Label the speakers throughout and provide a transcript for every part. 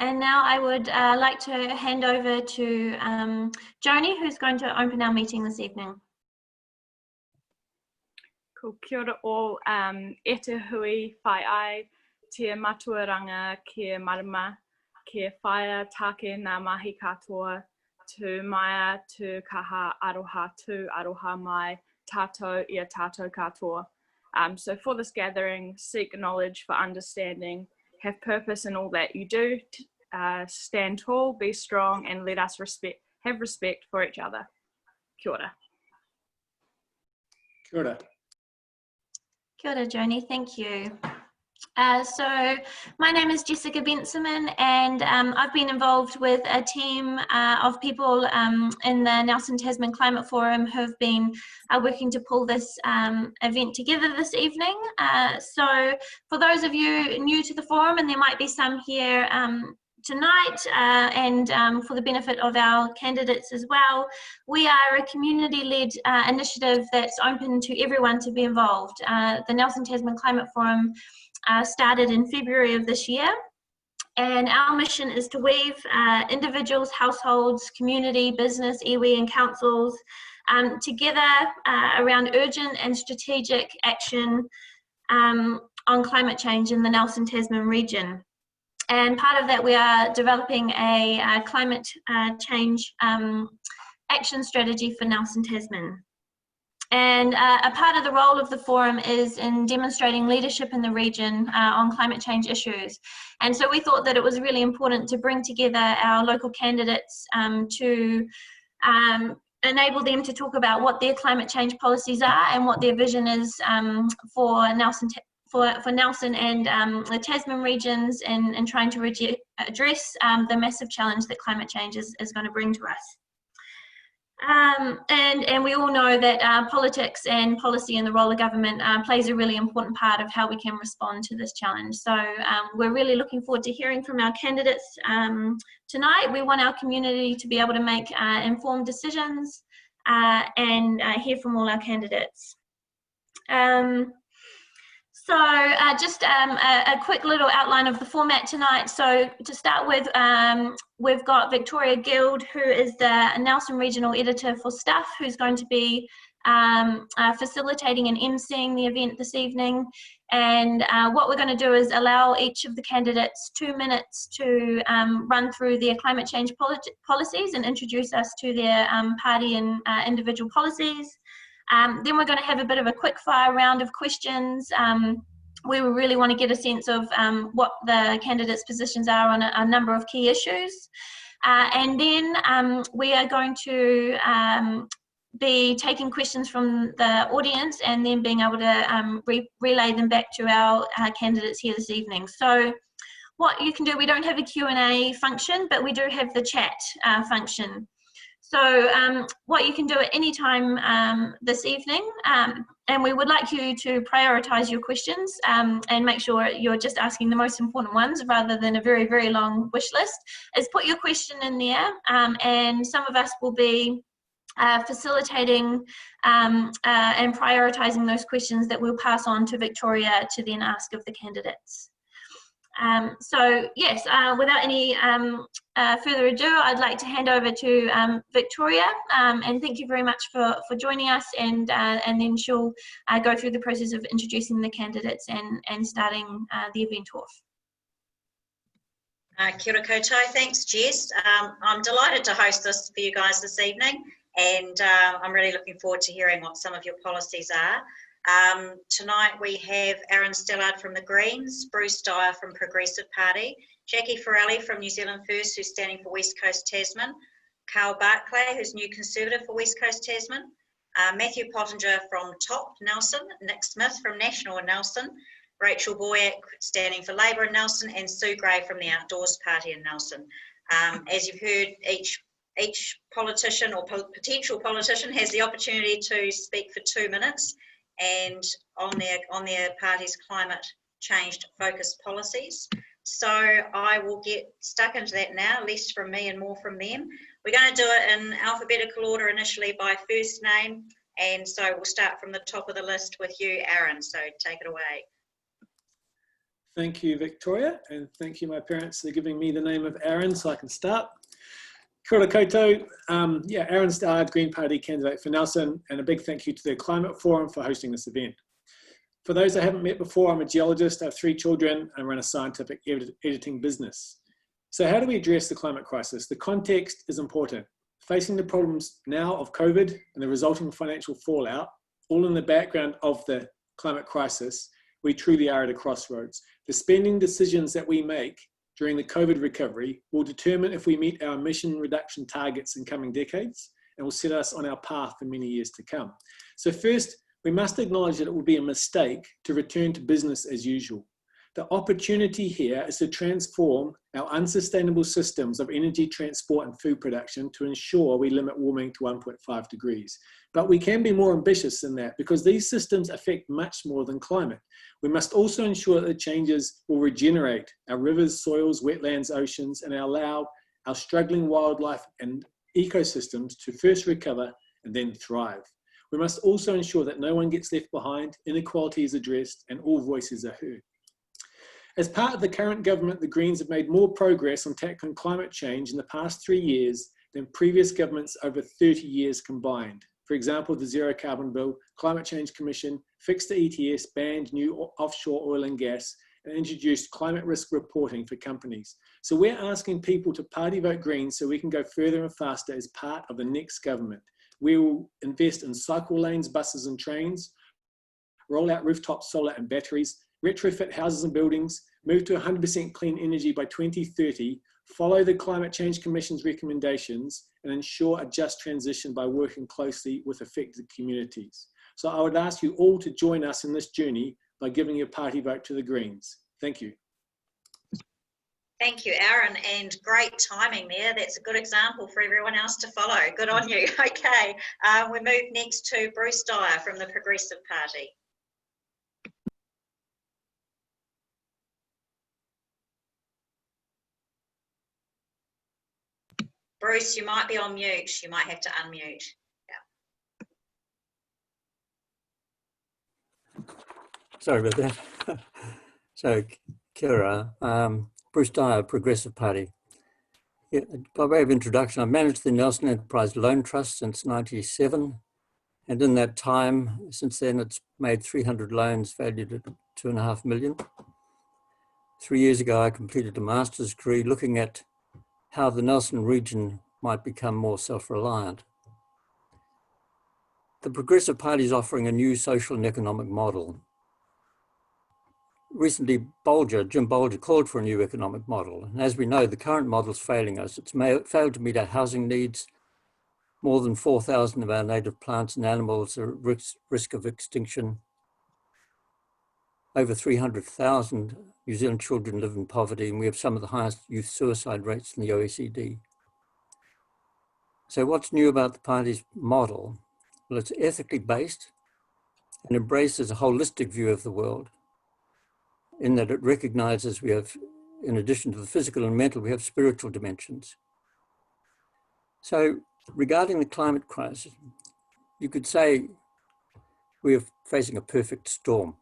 Speaker 1: And now I would like to hand over to Joni, who's going to open our meeting this evening.
Speaker 2: Ko kia ora all, e te hui whai ai, te matuaranga kia marama, kia whaia take ngā mahi katoa, tu maia, tu kaha aroha tu aroha mai, tātou ia tātou katoa. So for this gathering, seek knowledge for understanding, have purpose in all that you do, stand tall, be strong, and let us have respect for each other. Kia ora.
Speaker 3: Kia ora.
Speaker 1: Kia ora, Joni, thank you. So my name is Jessica Bensaman, and I've been involved with a team of people in the Nelson Tasman Climate Forum who have been working to pull this event together this evening. So for those of you new to the forum, and there might be some here tonight, and for the benefit of our candidates as well, we are a community-led initiative that's open to everyone to be involved. The Nelson Tasman Climate Forum started in February of this year, and our mission is to weave individuals, households, community, business, iwi and councils together around urgent and strategic action on climate change in the Nelson Tasman region. And part of that, we are developing a climate change action strategy for Nelson Tasman. And a part of the role of the forum is in demonstrating leadership in the region on climate change issues. And so we thought that it was really important to bring together our local candidates to enable them to talk about what their climate change policies are and what their vision is for Nelson and the Tasman regions, and trying to address the massive challenge that climate change is going to bring to us. And we all know that politics and policy and the role of government plays a really important part of how we can respond to this challenge. So we're really looking forward to hearing from our candidates tonight. We want our community to be able to make informed decisions and hear from all our candidates. So just a quick little outline of the format tonight. So to start with, we've got Victoria Guild, who is the Nelson Regional Editor for Stuff, who's going to be facilitating and emceeing the event this evening. And what we're going to do is allow each of the candidates 2 minutes to run through their climate change policies and introduce us to their party and individual policies. Then we're going to have a bit of a quick fire round of questions. We really want to get a sense of what the candidates' positions are on a number of key issues. And then we are going to be taking questions from the audience and then being able to relay them back to our candidates here this evening. So what you can do, we don't have a Q&A function, but we do have the chat function. So what you can do at any time this evening, and we would like you to prioritise your questions and make sure you're just asking the most important ones rather than a very, very long wish list, is put your question in there, and some of us will be facilitating and prioritising those questions that we'll pass on to Victoria to then ask of the candidates. So yes, without any further ado, I'd like to hand over to Victoria, and thank you very much for joining us, and then she'll go through the process of introducing the candidates and starting the event off.
Speaker 4: Kia ora koutou, thanks Jess. I'm delighted to host this for you guys this evening, and I'm really looking forward to hearing what some of your policies are. Tonight we have Aaron Stallard from the Greens, Bruce Dyer from Progressive Party, Jackie Farrelly from New Zealand First, who's standing for West Coast Tasman, Carl Barclay, who's New Conservative for West Coast Tasman, Mathew Pottinger from Top Nelson, Nick Smith from National in Nelson, Rachel Boyack standing for Labour in Nelson, and Sue Gray from the Outdoors Party in Nelson. As you've heard, each politician or potential politician has the opportunity to speak for 2 minutes and on their party's climate change focused policies. So I will get stuck into that now, less from me and more from them. We're going to do it in alphabetical order initially by first name, and so we'll start from the top of the list with you, Aaron, so take it away.
Speaker 3: Thank you, Victoria, and thank you, my parents, for giving me the name of Aaron so I can start. Kia ora koutou. Aaron Stallard, Green Party candidate for Nelson, and a big thank you to the Climate Forum for hosting this event. For those I haven't met before, I'm a geologist, I have 3 children, and run a scientific editing business. So how do we address the climate crisis? The context is important. Facing the problems now of COVID and the resulting financial fallout, all in the background of the climate crisis, we truly are at a crossroads. The spending decisions that we make during the COVID recovery will determine if we meet our emission reduction targets in coming decades and will set us on our path for many years to come. So first, we must acknowledge that it would be a mistake to return to business as usual. The opportunity here is to transform our unsustainable systems of energy, transport and food production to ensure we limit warming to 1.5 degrees. But we can be more ambitious than that because these systems affect much more than climate. We must also ensure that the changes will regenerate our rivers, soils, wetlands, oceans, and allow our struggling wildlife and ecosystems to first recover and then thrive. We must also ensure that no one gets left behind, inequality is addressed, and all voices are heard. As part of the current government, the Greens have made more progress on tackling climate change in the past 3 years than previous governments over 30 years combined. For example, the Zero Carbon Bill, Climate Change Commission, fixed the ETS, banned new offshore oil and gas, and introduced climate risk reporting for companies. So we're asking people to party vote Greens so we can go further and faster as part of the next government. We will invest in cycle lanes, buses and trains, roll out rooftop solar and batteries, retrofit houses and buildings, move to 100% clean energy by 2030, follow the Climate Change Commission's recommendations, and ensure a just transition by working closely with affected communities. So I would ask you all to join us in this journey by giving your party vote to the Greens. Thank you.
Speaker 4: Thank you, Aaron, and great timing there. That's a good example for everyone else to follow. Good on you. Okay, we move next to Bruce Dyer from the Progressive Party. Bruce, you might be on mute. You might have to unmute. Yeah.
Speaker 5: Sorry about that. So, kia ora. Bruce Dyer, Progressive Party. Yeah, by way of introduction, I've managed the Nelson Enterprise Loan Trust since '97, and in that time, since then, it's made 300 loans valued at $2.5 million. 3 years ago, I completed a master's degree looking at how the Nelson region might become more self-reliant. The Progressive Party is offering a new social and economic model. Recently, Jim Bolger called for a new economic model. And as we know, the current model is failing us. It's failed to meet our housing needs. More than 4,000 of our native plants and animals are at risk of extinction. Over 300,000 New Zealand children live in poverty, and we have some of the highest youth suicide rates in the OECD. So what's new about the party's model? Well, it's ethically based and embraces a holistic view of the world, in that it recognizes we have, in addition to the physical and mental, we have spiritual dimensions. So regarding the climate crisis, you could say we are facing a perfect storm,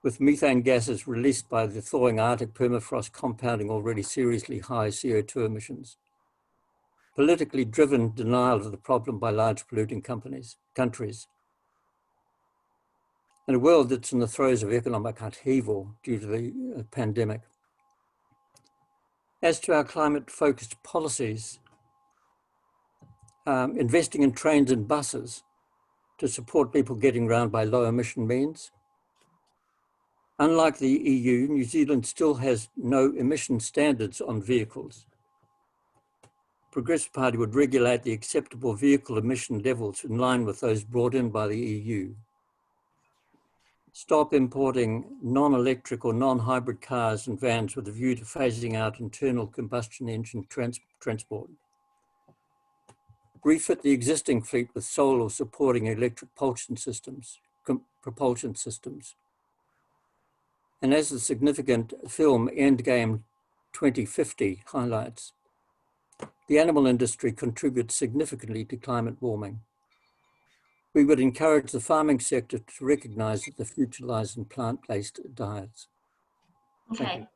Speaker 5: with methane gases released by the thawing Arctic permafrost compounding already seriously high CO2 emissions. Politically driven denial of the problem by large polluting countries, and a world that's in the throes of economic upheaval due to the pandemic. As to our climate-focused policies, investing in trains and buses to support people getting around by low emission means. Unlike the EU, New Zealand still has no emission standards on vehicles. Progressive Party would regulate the acceptable vehicle emission levels in line with those brought in by the EU. Stop importing non-electric or non-hybrid cars and vans with a view to phasing out internal combustion engine transport. Refit the existing fleet with solar supporting electric propulsion systems. And as the significant film Endgame 2050 highlights, the animal industry contributes significantly to climate warming. We would encourage the farming sector to recognize that the future lies in plant-based diets. Thank
Speaker 1: Okay.
Speaker 5: you.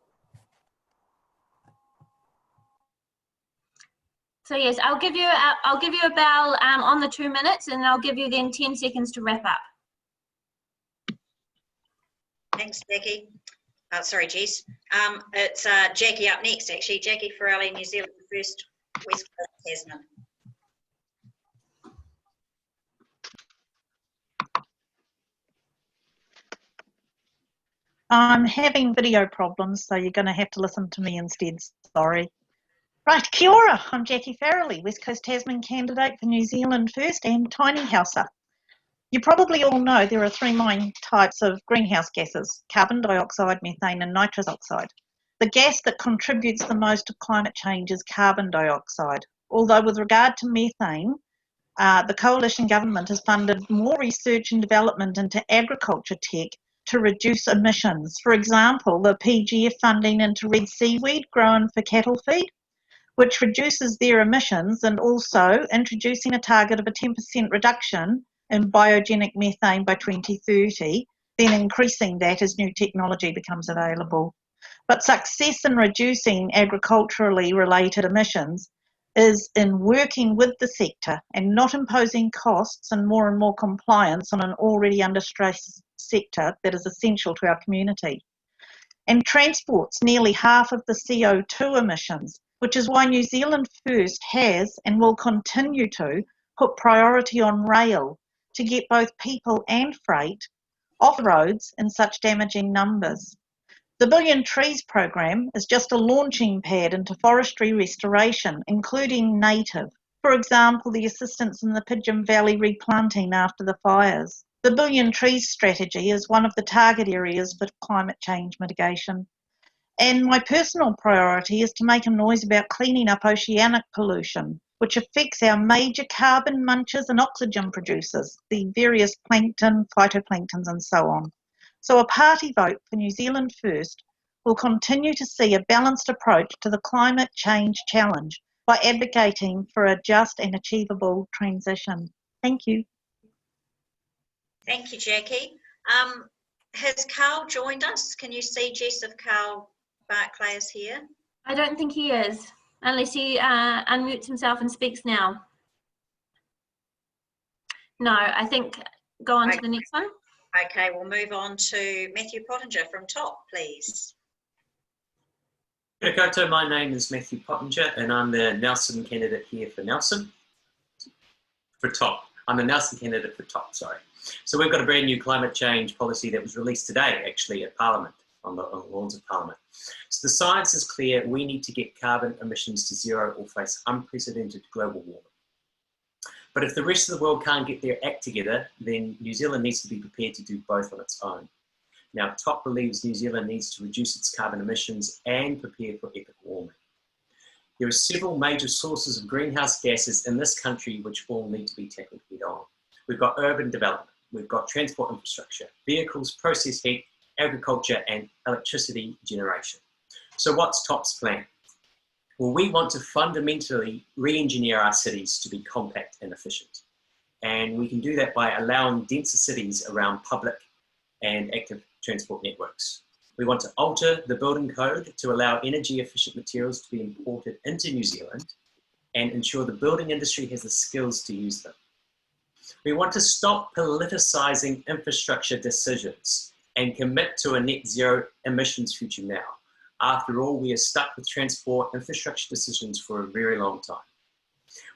Speaker 1: So yes, I'll give you a bell on the 2 minutes, and I'll give you then 10 seconds to wrap up.
Speaker 4: Thanks, Jackie. Sorry, Jess. It's Jackie up next, actually. Jackie Farrelly, New Zealand First, West Coast Tasman.
Speaker 6: I'm having video problems, so you're going to have to listen to me instead. Sorry. Right, kia ora. I'm Jackie Farrelly, West Coast Tasman candidate for New Zealand First and tiny houser. You probably all know there are three main types of greenhouse gases: carbon dioxide, methane and nitrous oxide. The gas that contributes the most to climate change is carbon dioxide. Although with regard to methane, the coalition government has funded more research and development into agriculture tech to reduce emissions. For example, the PGF funding into red seaweed grown for cattle feed, which reduces their emissions, and also introducing a target of a 10% reduction in biogenic methane by 2030, then increasing that as new technology becomes available. But success in reducing agriculturally related emissions is in working with the sector and not imposing costs and more compliance on an already under stress sector that is essential to our community. And transport's nearly half of the CO2 emissions, which is why New Zealand First has and will continue to put priority on rail to get both people and freight off roads in such damaging numbers. The Billion Trees program is just a launching pad into forestry restoration, including native. For example, the assistance in the Pigeon Valley replanting after the fires. The Billion Trees strategy is one of the target areas for climate change mitigation. And my personal priority is to make a noise about cleaning up oceanic pollution, which affects our major carbon munchers and oxygen producers, the various plankton, phytoplanktons and so on. So a party vote for New Zealand First will continue to see a balanced approach to the climate change challenge by advocating for a just and achievable transition. Thank you.
Speaker 4: Thank you, Jackie. Has Carl joined us? Can you see, Jess, if Carl Barclay is here?
Speaker 1: I don't think he is, unless he unmutes himself and speaks now. No, I think go on to the next one.
Speaker 4: Okay, we'll move on to Mathew Pottinger from TOP, please.
Speaker 7: Kia koutou, my name is Mathew Pottinger and I'm the Nelson candidate here for Nelson. For TOP. I'm a Nelson candidate for TOP, sorry. So we've got a brand new climate change policy that was released today, actually, at Parliament, on the lawns of Parliament. So the science is clear, we need to get carbon emissions to zero or face unprecedented global warming. But if the rest of the world can't get their act together, then New Zealand needs to be prepared to do both on its own. Now, TOP believes New Zealand needs to reduce its carbon emissions and prepare for epic warming. There are several major sources of greenhouse gases in this country which all need to be tackled head on. We've got urban development, we've got transport infrastructure, vehicles, process heat, agriculture and electricity generation. So what's TOP's plan? Well, we want to fundamentally re-engineer our cities to be compact and efficient. And we can do that by allowing denser cities around public and active transport networks. We want to alter the building code to allow energy efficient materials to be imported into New Zealand and ensure the building industry has the skills to use them. We want to stop politicizing infrastructure decisions and commit to a net zero emissions future now. After all, we are stuck with transport infrastructure decisions for a very long time.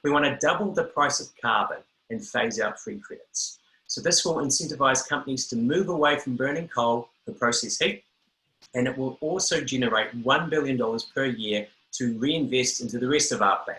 Speaker 7: We want to double the price of carbon and phase out free credits. So this will incentivize companies to move away from burning coal for process heat, and it will also generate $1 billion per year to reinvest into the rest of our plan.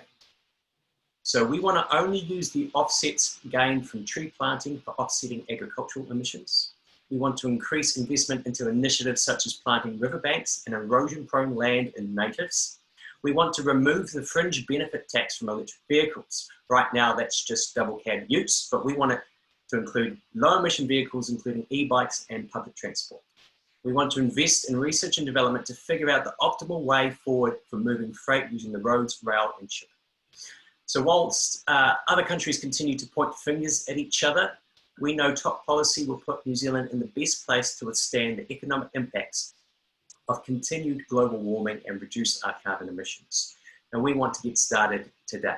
Speaker 7: So we want to only use the offsets gained from tree planting for offsetting agricultural emissions. We want to increase investment into initiatives such as planting riverbanks and erosion-prone land in natives. We want to remove the fringe benefit tax from electric vehicles. Right now, that's just double cab use, but we want it to include low-emission vehicles, including e-bikes and public transport. We want to invest in research and development to figure out the optimal way forward for moving freight using the roads, rail, and shipping. So whilst other countries continue to point fingers at each other, we know TOP policy will put New Zealand in the best place to withstand the economic impacts of continued global warming and reduce our carbon emissions. And we want to get started today.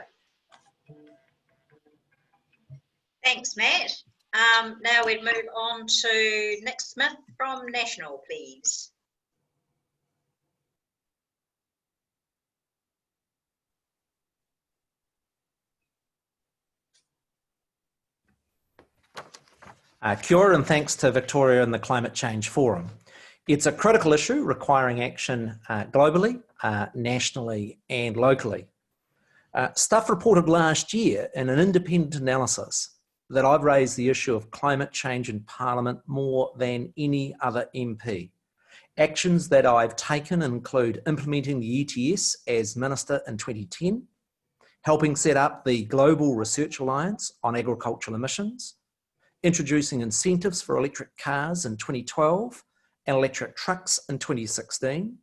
Speaker 4: Thanks, Matt. Now we move on to Nick Smith from National, please.
Speaker 8: Kia ora, and thanks to Victoria and the Climate Change Forum. It's a critical issue requiring action globally, nationally and locally. Stuff reported last year in an independent analysis that I've raised the issue of climate change in Parliament more than any other MP. Actions that I've taken include implementing the ETS as Minister in 2010, helping set up the Global Research Alliance on Agricultural Emissions, introducing incentives for electric cars in 2012 and electric trucks in 2016,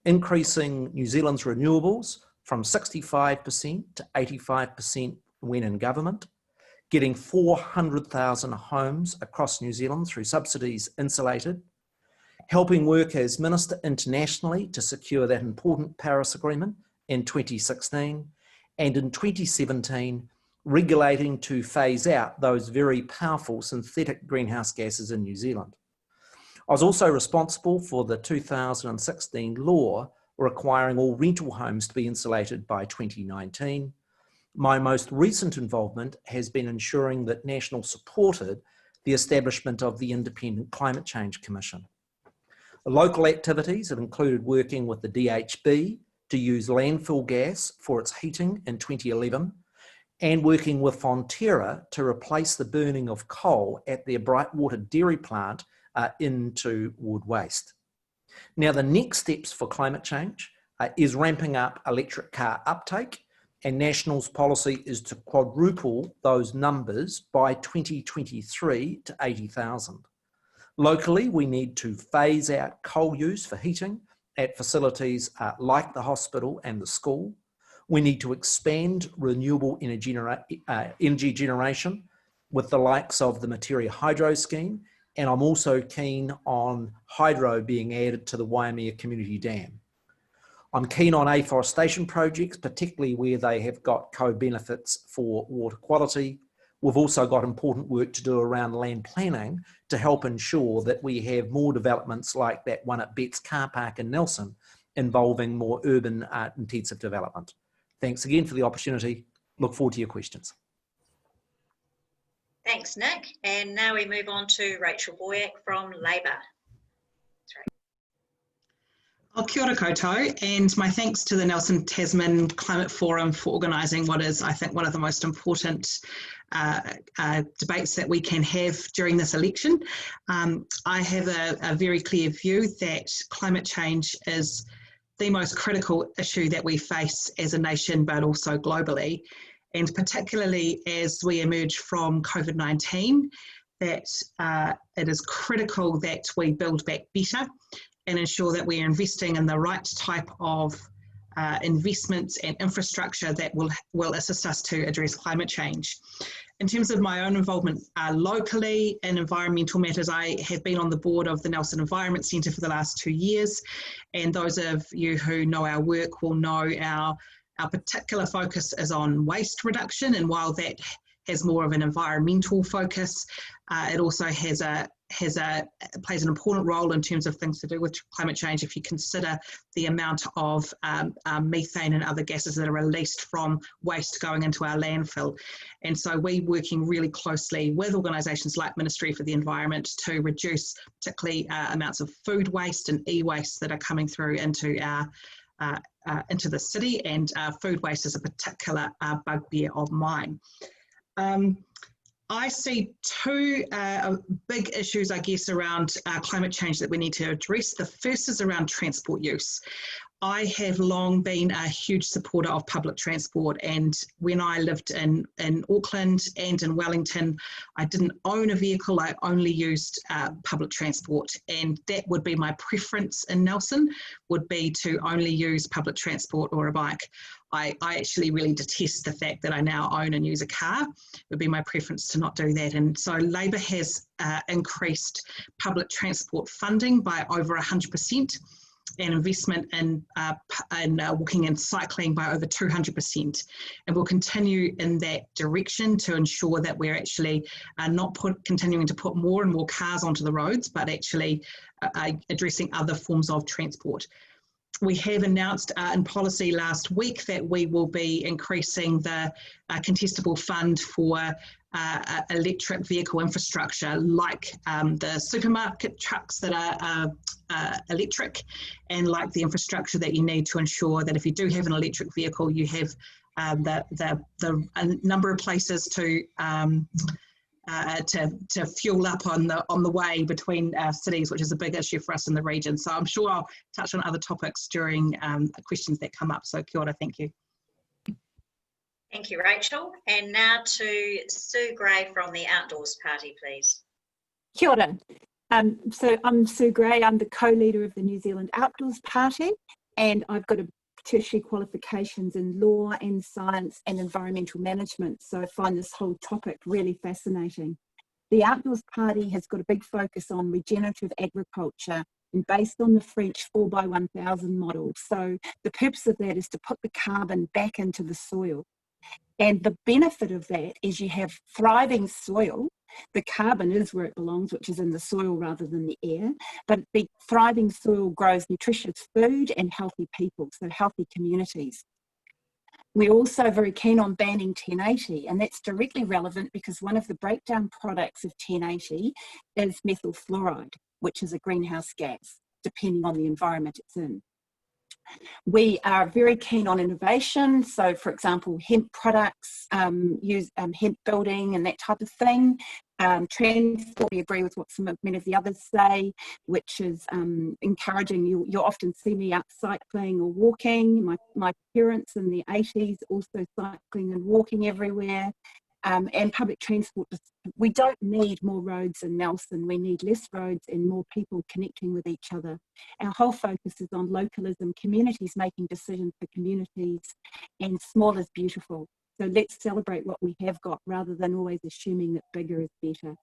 Speaker 8: increasing New Zealand's renewables from 65% to 85% when in government, getting 400,000 homes across New Zealand through subsidies insulated, helping work as Minister internationally to secure that important Paris Agreement in 2016, and in 2017, regulating to phase out those very powerful synthetic greenhouse gases in New Zealand. I was also responsible for the 2016 law requiring all rental homes to be insulated by 2019. My most recent involvement has been ensuring that National supported the establishment of the Independent Climate Change Commission. Local activities have included working with the DHB to use landfill gas for its heating in 2011, and working with Fonterra to replace the burning of coal at their Brightwater dairy plant into wood waste. Now, the next steps for climate change is ramping up electric car uptake, and National's policy is to quadruple those numbers by 2023 to 80,000. Locally, we need to phase out coal use for heating at facilities like the hospital and the school. We need to expand renewable energy generation with the likes of the Materia Hydro Scheme, and I'm also keen on hydro being added to the Waimea Community Dam. I'm keen on afforestation projects, particularly where they have got co-benefits for water quality. We've also got important work to do around land planning to help ensure that we have more developments like that one at Betts Car Park in Nelson, involving more urban intensive development. Thanks again for the opportunity. Look forward to your questions.
Speaker 4: Thanks, Nick. And now we move on to Rachel Boyack from Labour.
Speaker 9: Kia ora koutou, and my thanks to the Nelson Tasman Climate Forum for organising what is, I think, one of the most important debates that we can have during this election. I have a very clear view that climate change is the most critical issue that we face as a nation, but also globally, and particularly as we emerge from COVID-19, that it is critical that we build back better and ensure that we are investing in the right type of investments and infrastructure that will assist us to address climate change. In terms of my own involvement locally in environmental matters, I have been on the board of the Nelson Environment Centre for the last 2 years, and those of you who know our work will know our particular focus is on waste reduction, and while that has more of an environmental focus, it also plays an important role in terms of things to do with climate change if you consider the amount of methane and other gases that are released from waste going into our landfill. And so we're working really closely with organisations like Ministry for the Environment to reduce particularly amounts of food waste and e-waste that are coming through into the city, and food waste is a particular bugbear of mine. I see two big issues, I guess, around climate change that we need to address. The first is around transport use. I have long been a huge supporter of public transport, and when I lived in Auckland and in Wellington, I didn't own a vehicle, I only used public transport, and that would be my preference in Nelson, would be to only use public transport or a bike. I actually really detest the fact that I now own and use a car. It would be my preference to not do that. And so Labour has increased public transport funding by over 100%. an investment in walking and cycling by over 200%. And we'll continue in that direction to ensure that we're actually not continuing to put more and more cars onto the roads, but actually addressing other forms of transport. We have announced in policy last week that we will be increasing the contestable fund for electric vehicle infrastructure, like the supermarket trucks that are electric, and like the infrastructure that you need to ensure that if you do have an electric vehicle, you have a number of places to fuel up on the way between cities, which is a big issue for us in the region. So I'm sure I'll touch on other topics during questions that come up. So kia ora, thank you.
Speaker 4: Thank you, Rachel. And now to Sue Gray from the Outdoors Party, please.
Speaker 10: Kia ora. So I'm Sue Gray. I'm the co-leader of the New Zealand Outdoors Party, and I've got a tertiary qualifications in law and science and environmental management. So I find this whole topic really fascinating. The Outdoors Party has got a big focus on regenerative agriculture and based on the French 4x1000 model. So the purpose of that is to put the carbon back into the soil. And the benefit of that is you have thriving soil. The carbon is where it belongs, which is in the soil rather than the air. But the thriving soil grows nutritious food and healthy people, so healthy communities. We're also very keen on banning 1080, and that's directly relevant because one of the breakdown products of 1080 is methyl fluoride, which is a greenhouse gas, depending on the environment it's in. We are very keen on innovation. So, for example, hemp products, use hemp building and that type of thing. Transport, we agree with what many of the others say, which is encouraging. You'll often see me out cycling or walking. My parents in the 80s also cycling and walking everywhere. And public transport, we don't need more roads in Nelson, we need less roads and more people connecting with each other. Our whole focus is on localism, communities making decisions for communities, and small is beautiful. So let's celebrate what we have got rather than always assuming that bigger is better.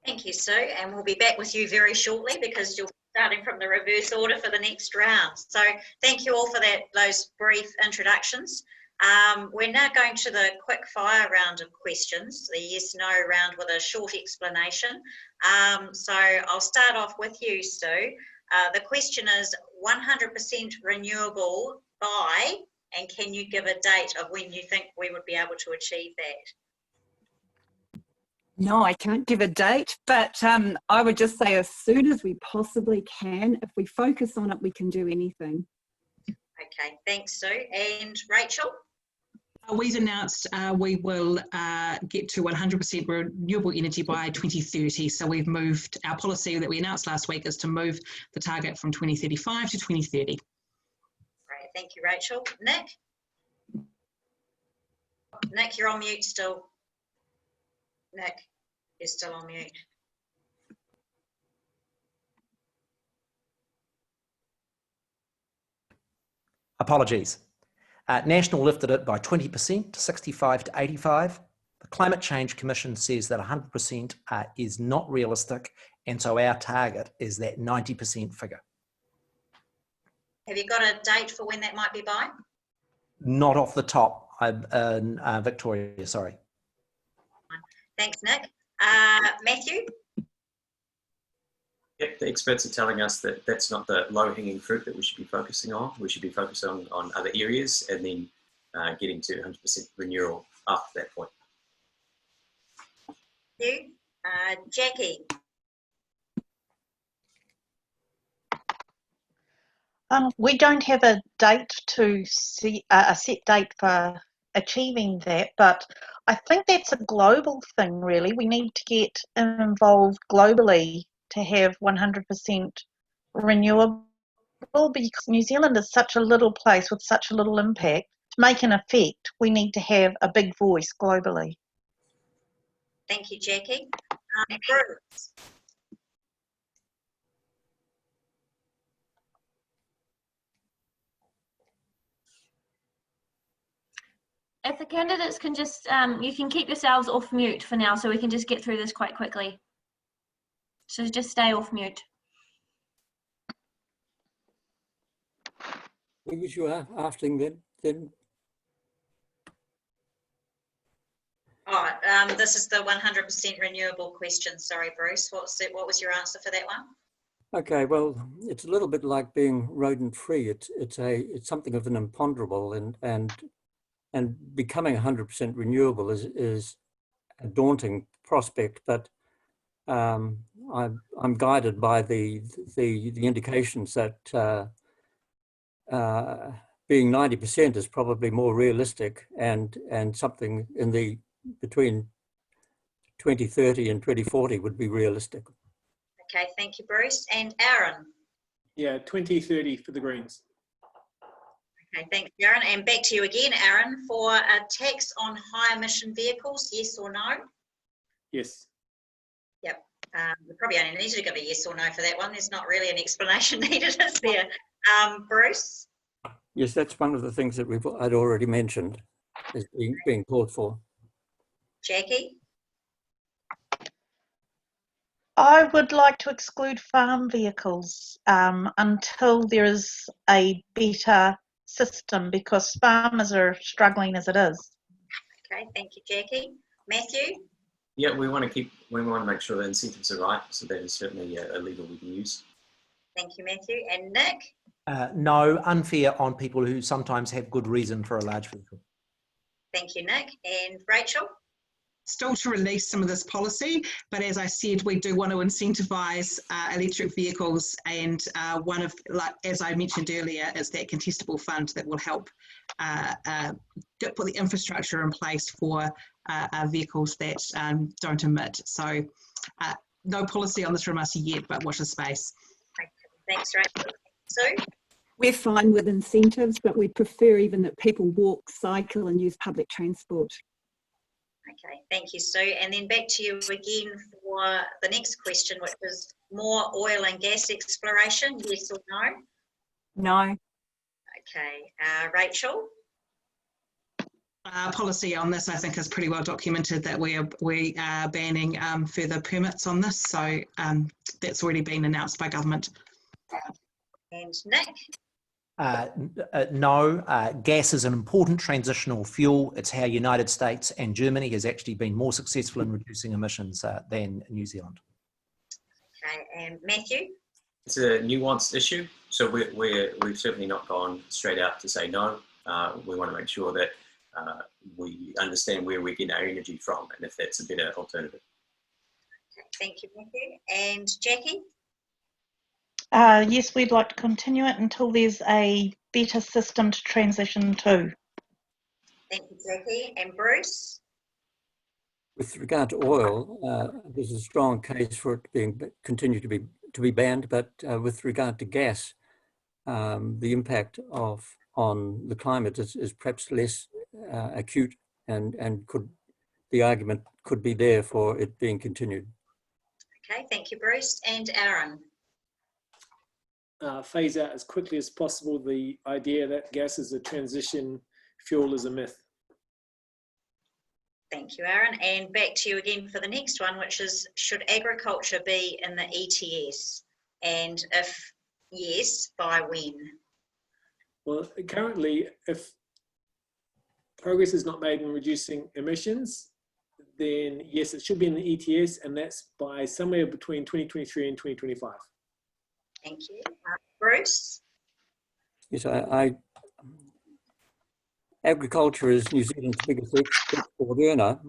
Speaker 4: Thank you, Sue, and we'll be back with you very shortly because you're starting from the reverse order for the next round. So thank you all for those brief introductions. We're now going to the quick fire round of questions, the yes/no round with a short explanation. So I'll start off with you, Sue. The question is 100% renewable by, and can you give a date of when you think we would be able to achieve that?
Speaker 10: No, I can't give a date, but I would just say as soon as we possibly can. If we focus on it, we can do anything.
Speaker 4: Okay, thanks, Sue. And Rachel?
Speaker 9: We've announced we will get to 100% renewable energy by 2030. So we've moved, our policy that we announced last week is to move the target from 2035 to 2030.
Speaker 4: Great, thank you, Rachel. Nick? Nick, you're on mute still. Nick, you're still on mute.
Speaker 8: Apologies. National lifted it by 20% to 65 to 85. The Climate Change Commission says that 100% is not realistic, and so our target is that 90% figure.
Speaker 4: Have you got a date for when that might be by?
Speaker 8: Not off the top, Victoria, sorry.
Speaker 4: Thanks, Nick. Matthew?
Speaker 7: Yep, the experts are telling us that that's not the low-hanging fruit that we should be focusing on. We should be focusing on other areas and then getting to 100% renewal after that point.
Speaker 4: Thank you. Jackie?
Speaker 6: We don't have a date to see, a set date for achieving that, but I think that's a global thing, really. We need to get involved globally to have 100% renewable, because New Zealand is such a little place with such a little impact. To make an effect, we need to have a big voice globally.
Speaker 4: Thank you, Jackie. Bruce?
Speaker 1: If the candidates can just, you can keep yourselves off mute for now so we can just get through this quite quickly. So just stay off mute.
Speaker 5: What was you asking then?
Speaker 4: Oh, this is the 100% renewable question. Sorry, Bruce. What was your answer for that one?
Speaker 5: Okay, well, it's a little bit like being rodent-free. It's something of an imponderable, and becoming 100% renewable is a daunting prospect. But I'm guided by the indications that being 90% is probably more realistic, and something in the between 2030 and 2040 would be realistic.
Speaker 4: Okay, thank you, Bruce. And Aaron?
Speaker 3: Yeah, 2030 for the Greens.
Speaker 4: Okay, thanks, Aaron. And back to you again, Aaron, for a tax on high emission vehicles, yes or no?
Speaker 3: Yes.
Speaker 4: Yep. We probably only need to give a yes or no for that one. There's not really an explanation needed, is there? Bruce?
Speaker 5: Yes, that's one of the things that I'd already mentioned is being called for.
Speaker 4: Jackie?
Speaker 6: I would like to exclude farm vehicles until there is a better system, because farmers are struggling as it is.
Speaker 4: Okay, thank you, Jackie. Matthew?
Speaker 7: Yeah, we want to make sure the incentives are right, so that is certainly a lever we can use.
Speaker 4: Thank you, Matthew. And Nick?
Speaker 8: No, unfair on people who sometimes have good reason for a large vehicle.
Speaker 4: Thank you, Nick. And Rachel?
Speaker 9: Still to release some of this policy, but as I said, we do want to incentivise electric vehicles, and one of, as I mentioned earlier, is that contestable fund that will help put the infrastructure in place for vehicles that don't emit. So no policy on this from us yet, but watch the space.
Speaker 4: Thanks, Rachel. Sue?
Speaker 10: We're fine with incentives, but we prefer even that people walk, cycle and use public transport.
Speaker 4: Okay, thank you, Sue. And then back to you again for the next question, which is more oil and gas exploration, yes or no?
Speaker 10: No.
Speaker 4: Okay, Rachel?
Speaker 9: Policy on this, I think, is pretty well documented that we are banning further permits on this. So that's already been announced by government.
Speaker 4: And Nick?
Speaker 8: No, gas is an important transitional fuel. It's how United States and Germany has actually been more successful in reducing emissions than New Zealand.
Speaker 4: Okay, and Matthew?
Speaker 7: It's a nuanced issue, so we've certainly not gone straight out to say no. We want to make sure that we understand where we get our energy from and if that's a better alternative.
Speaker 4: Okay, thank you, Matthew. And Jackie?
Speaker 6: Yes, we'd like to continue it until there's a better system to transition to.
Speaker 4: Thank you, Jackie. And Bruce?
Speaker 5: With regard to oil, there's a strong case for it continue to be banned, but with regard to gas, the impact on the climate is perhaps less acute, and the argument could be there for it being continued.
Speaker 4: Okay, thank you, Bruce. And Aaron?
Speaker 3: Phase out as quickly as possible the idea that gas is a transition fuel is a myth.
Speaker 4: Thank you, Aaron. And back to you again for the next one, which is, should agriculture be in the ETS? And if yes, by when?
Speaker 3: Well, currently, if progress is not made in reducing emissions, then yes, it should be in the ETS, and that's by somewhere between 2023 and 2025.
Speaker 4: Thank you. Bruce?
Speaker 5: Yes, agriculture is New Zealand's biggest export earner,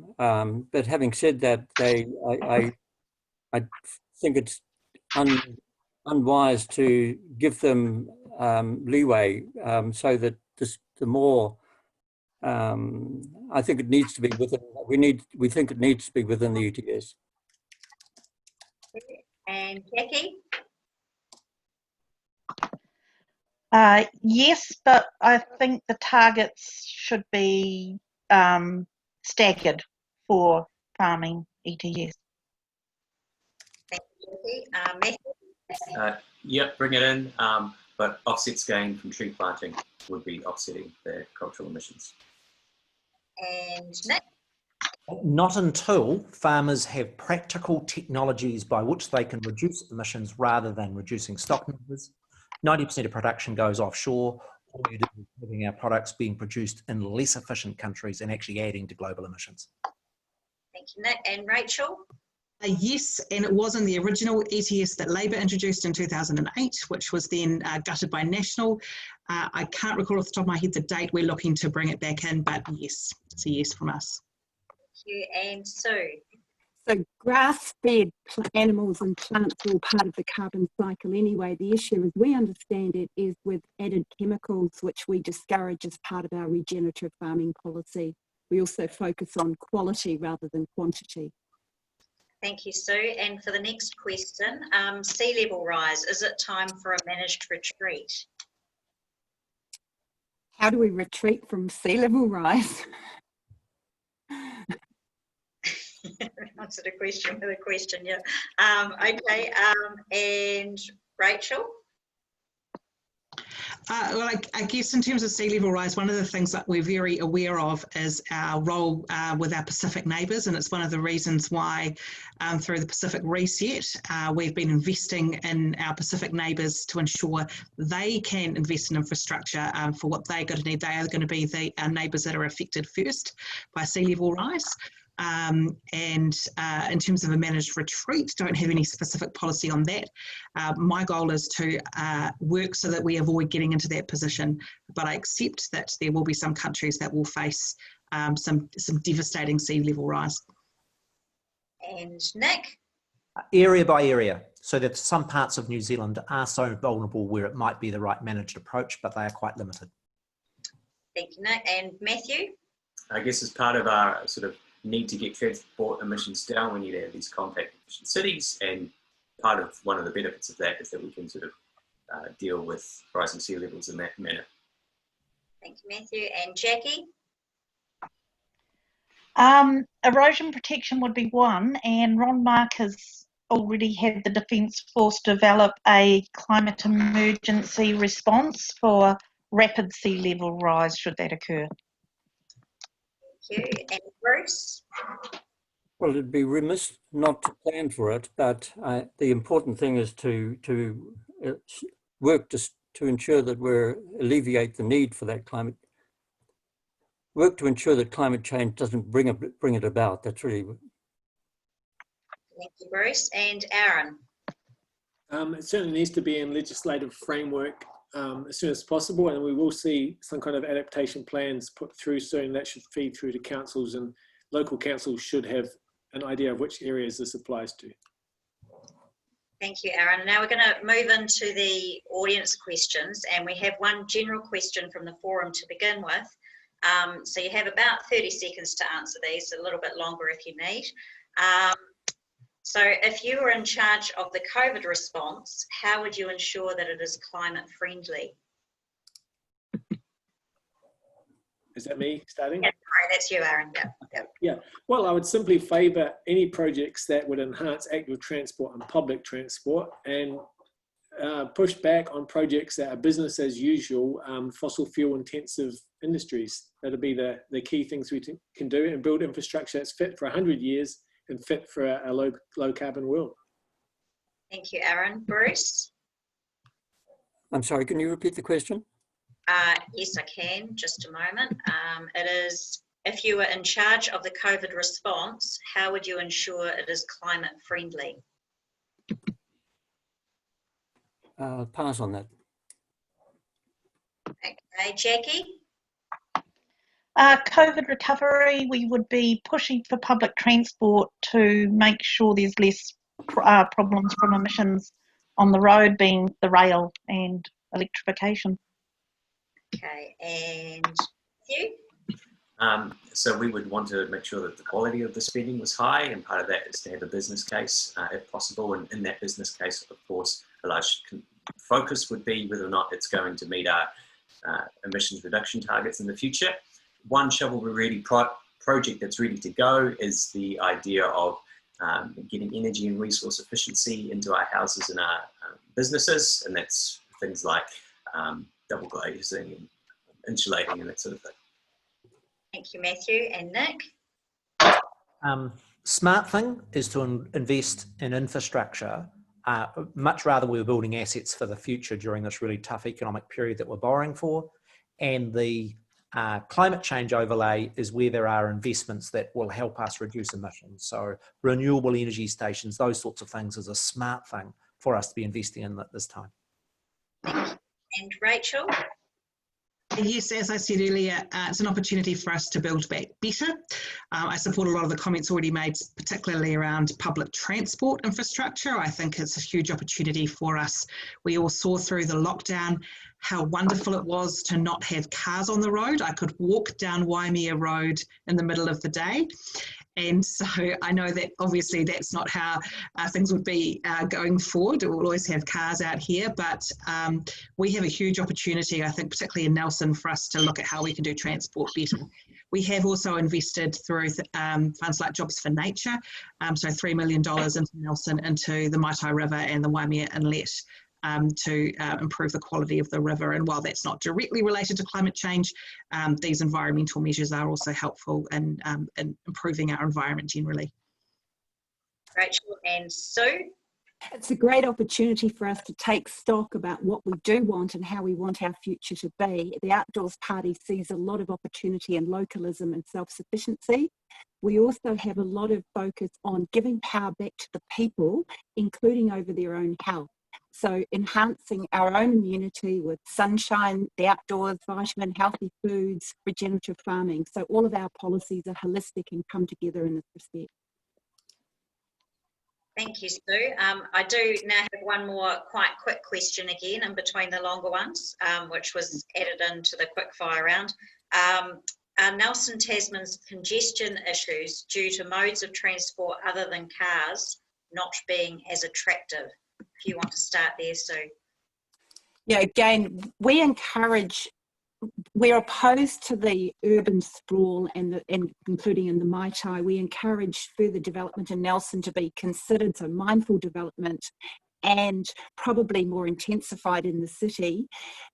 Speaker 5: but having said that, I think it's unwise to give them leeway, so that the more I think it needs to be within. We think it needs to be within the ETS.
Speaker 4: And Jackie?
Speaker 6: Yes, but I think the targets should be staggered for farming ETS.
Speaker 4: Thank you, Jackie. Matthew?
Speaker 7: Yep, bring it in, but offsets gained from tree planting would be offsetting their cultural emissions.
Speaker 4: And Nick?
Speaker 8: Not until farmers have practical technologies by which they can reduce emissions rather than reducing stock numbers. 90% of production goes offshore, all you do is having our products being produced in less efficient countries and actually adding to global emissions.
Speaker 4: Thank you, Nick. And Rachel?
Speaker 9: Yes, and it was in the original ETS that Labor introduced in 2008, which was then gutted by National. I can't recall off the top of my head the date. We're looking to bring it back in, but yes, it's a yes from us.
Speaker 4: Thank you. And Sue?
Speaker 10: So grass-fed animals and plants are all part of the carbon cycle anyway. The issue, as we understand it, is with added chemicals, which we discourage as part of our regenerative farming policy. We also focus on quality rather than quantity.
Speaker 4: Thank you, Sue. And for the next question, sea level rise, is it time for a managed retreat?
Speaker 10: How do we retreat from sea level rise?
Speaker 4: Answer the question with a question, yeah. Okay, and Rachel?
Speaker 9: Well, I guess in terms of sea level rise, one of the things that we're very aware of is our role with our Pacific neighbours, and it's one of the reasons why through the Pacific Reset, we've been investing in our Pacific neighbours to ensure they can invest in infrastructure for what they're going to need. They are going to be our neighbours that are affected first by sea level rise. And in terms of a managed retreat, don't have any specific policy on that. My goal is to work so that we avoid getting into that position, but I accept that there will be some countries that will face some devastating sea level rise.
Speaker 4: And Nick?
Speaker 8: Area by area, so that some parts of New Zealand are so vulnerable where it might be the right managed approach, but they are quite limited.
Speaker 4: Thank you, Nick. And Matthew?
Speaker 7: I guess as part of our sort of need to get transport emissions down, we need to have these compact efficient cities, and one of the benefits of that is that we can sort of deal with rising sea levels in that manner.
Speaker 4: Thank you, Matthew. And Jackie?
Speaker 6: Erosion protection would be one, and Ron Mark has already had the Defence Force develop a climate emergency response for rapid sea level rise should that occur.
Speaker 4: Thank you. And Bruce?
Speaker 5: Well, it'd be remiss not to plan for it, but the important thing is to work to ensure that we alleviate the need for that climate. Work to ensure that climate change doesn't bring it about. That's really.
Speaker 4: Thank you, Bruce. And Aaron?
Speaker 3: It certainly needs to be in legislative framework as soon as possible, and we will see some kind of adaptation plans put through soon. That should feed through to councils, and local councils should have an idea of which areas this applies to.
Speaker 4: Thank you, Aaron. Now we're going to move into the audience questions, and we have one general question from the forum to begin with. So you have about 30 seconds to answer these, a little bit longer if you need. So if you were in charge of the COVID response, how would you ensure that it is climate friendly?
Speaker 3: Is that me starting?
Speaker 4: Yeah, sorry, that's you, Aaron.
Speaker 3: Yeah. Well, I would simply favour any projects that would enhance active transport and public transport, and push back on projects that are business as usual, fossil fuel intensive industries. That'll be the key things we can do, and build infrastructure that's fit for 100 years and fit for a low carbon world.
Speaker 4: Thank you, Aaron. Bruce?
Speaker 5: I'm sorry, can you repeat the question?
Speaker 4: Yes, I can. Just a moment. It is, if you were in charge of the COVID response, how would you ensure it is climate friendly?
Speaker 5: Pass on that.
Speaker 4: Okay, Jackie?
Speaker 6: COVID recovery, we would be pushing for public transport to make sure there's less problems from emissions on the road, being the rail and electrification.
Speaker 4: Okay, and you?
Speaker 7: So we would want to make sure that the quality of the spending was high, and part of that is to have a business case if possible, and in that business case, of course, a large focus would be whether or not it's going to meet our emissions reduction targets in the future. One shovel-ready project that's ready to go is the idea of getting energy and resource efficiency into our houses and our businesses, and that's things like double glazing and insulating and that sort of thing.
Speaker 4: Thank you, Matthew. And Nick?
Speaker 8: Smart thing is to invest in infrastructure. Much rather we were building assets for the future during this really tough economic period that we're borrowing for. and the climate change overlay is where there are investments that will help us reduce emissions. So renewable energy stations, those sorts of things is a smart thing for us to be investing in at this time.
Speaker 4: And Rachel?
Speaker 9: Yes, as I said earlier, it's an opportunity for us to build back better. I support a lot of the comments already made, particularly around public transport infrastructure. I think it's a huge opportunity for us. We all saw through the lockdown how wonderful it was to not have cars on the road. I could walk down Waimea Road in the middle of the day. And so I know that obviously that's not how things would be going forward. We'll always have cars out here, but we have a huge opportunity, I think, particularly in Nelson, for us to look at how we can do transport better. We have also invested through funds like Jobs for Nature, so $3 million into Nelson, into the Maitai River and the Waimea Inlet, to improve the quality of the river. And while that's not directly related to climate change, these environmental measures are also helpful in improving our environment generally.
Speaker 4: Rachel and Sue?
Speaker 10: It's a great opportunity for us to take stock about what we do want and how we want our future to be. The Outdoors Party sees a lot of opportunity in localism and self-sufficiency. We also have a lot of focus on giving power back to the people, including over their own health. So enhancing our own immunity with sunshine, the outdoors, vitamin, healthy foods, regenerative farming. So all of our policies are holistic and come together in this respect.
Speaker 4: Thank you, Sue. I do now have one more quite quick question again in between the longer ones, which was added into the quick fire round. Are Nelson Tasman's congestion issues due to modes of transport other than cars not being as attractive? If you want to start there, Sue.
Speaker 10: Yeah, again, we're opposed to the urban sprawl and including in the Maitai. We encourage further development in Nelson to be considered, so mindful development, and probably more intensified in the city,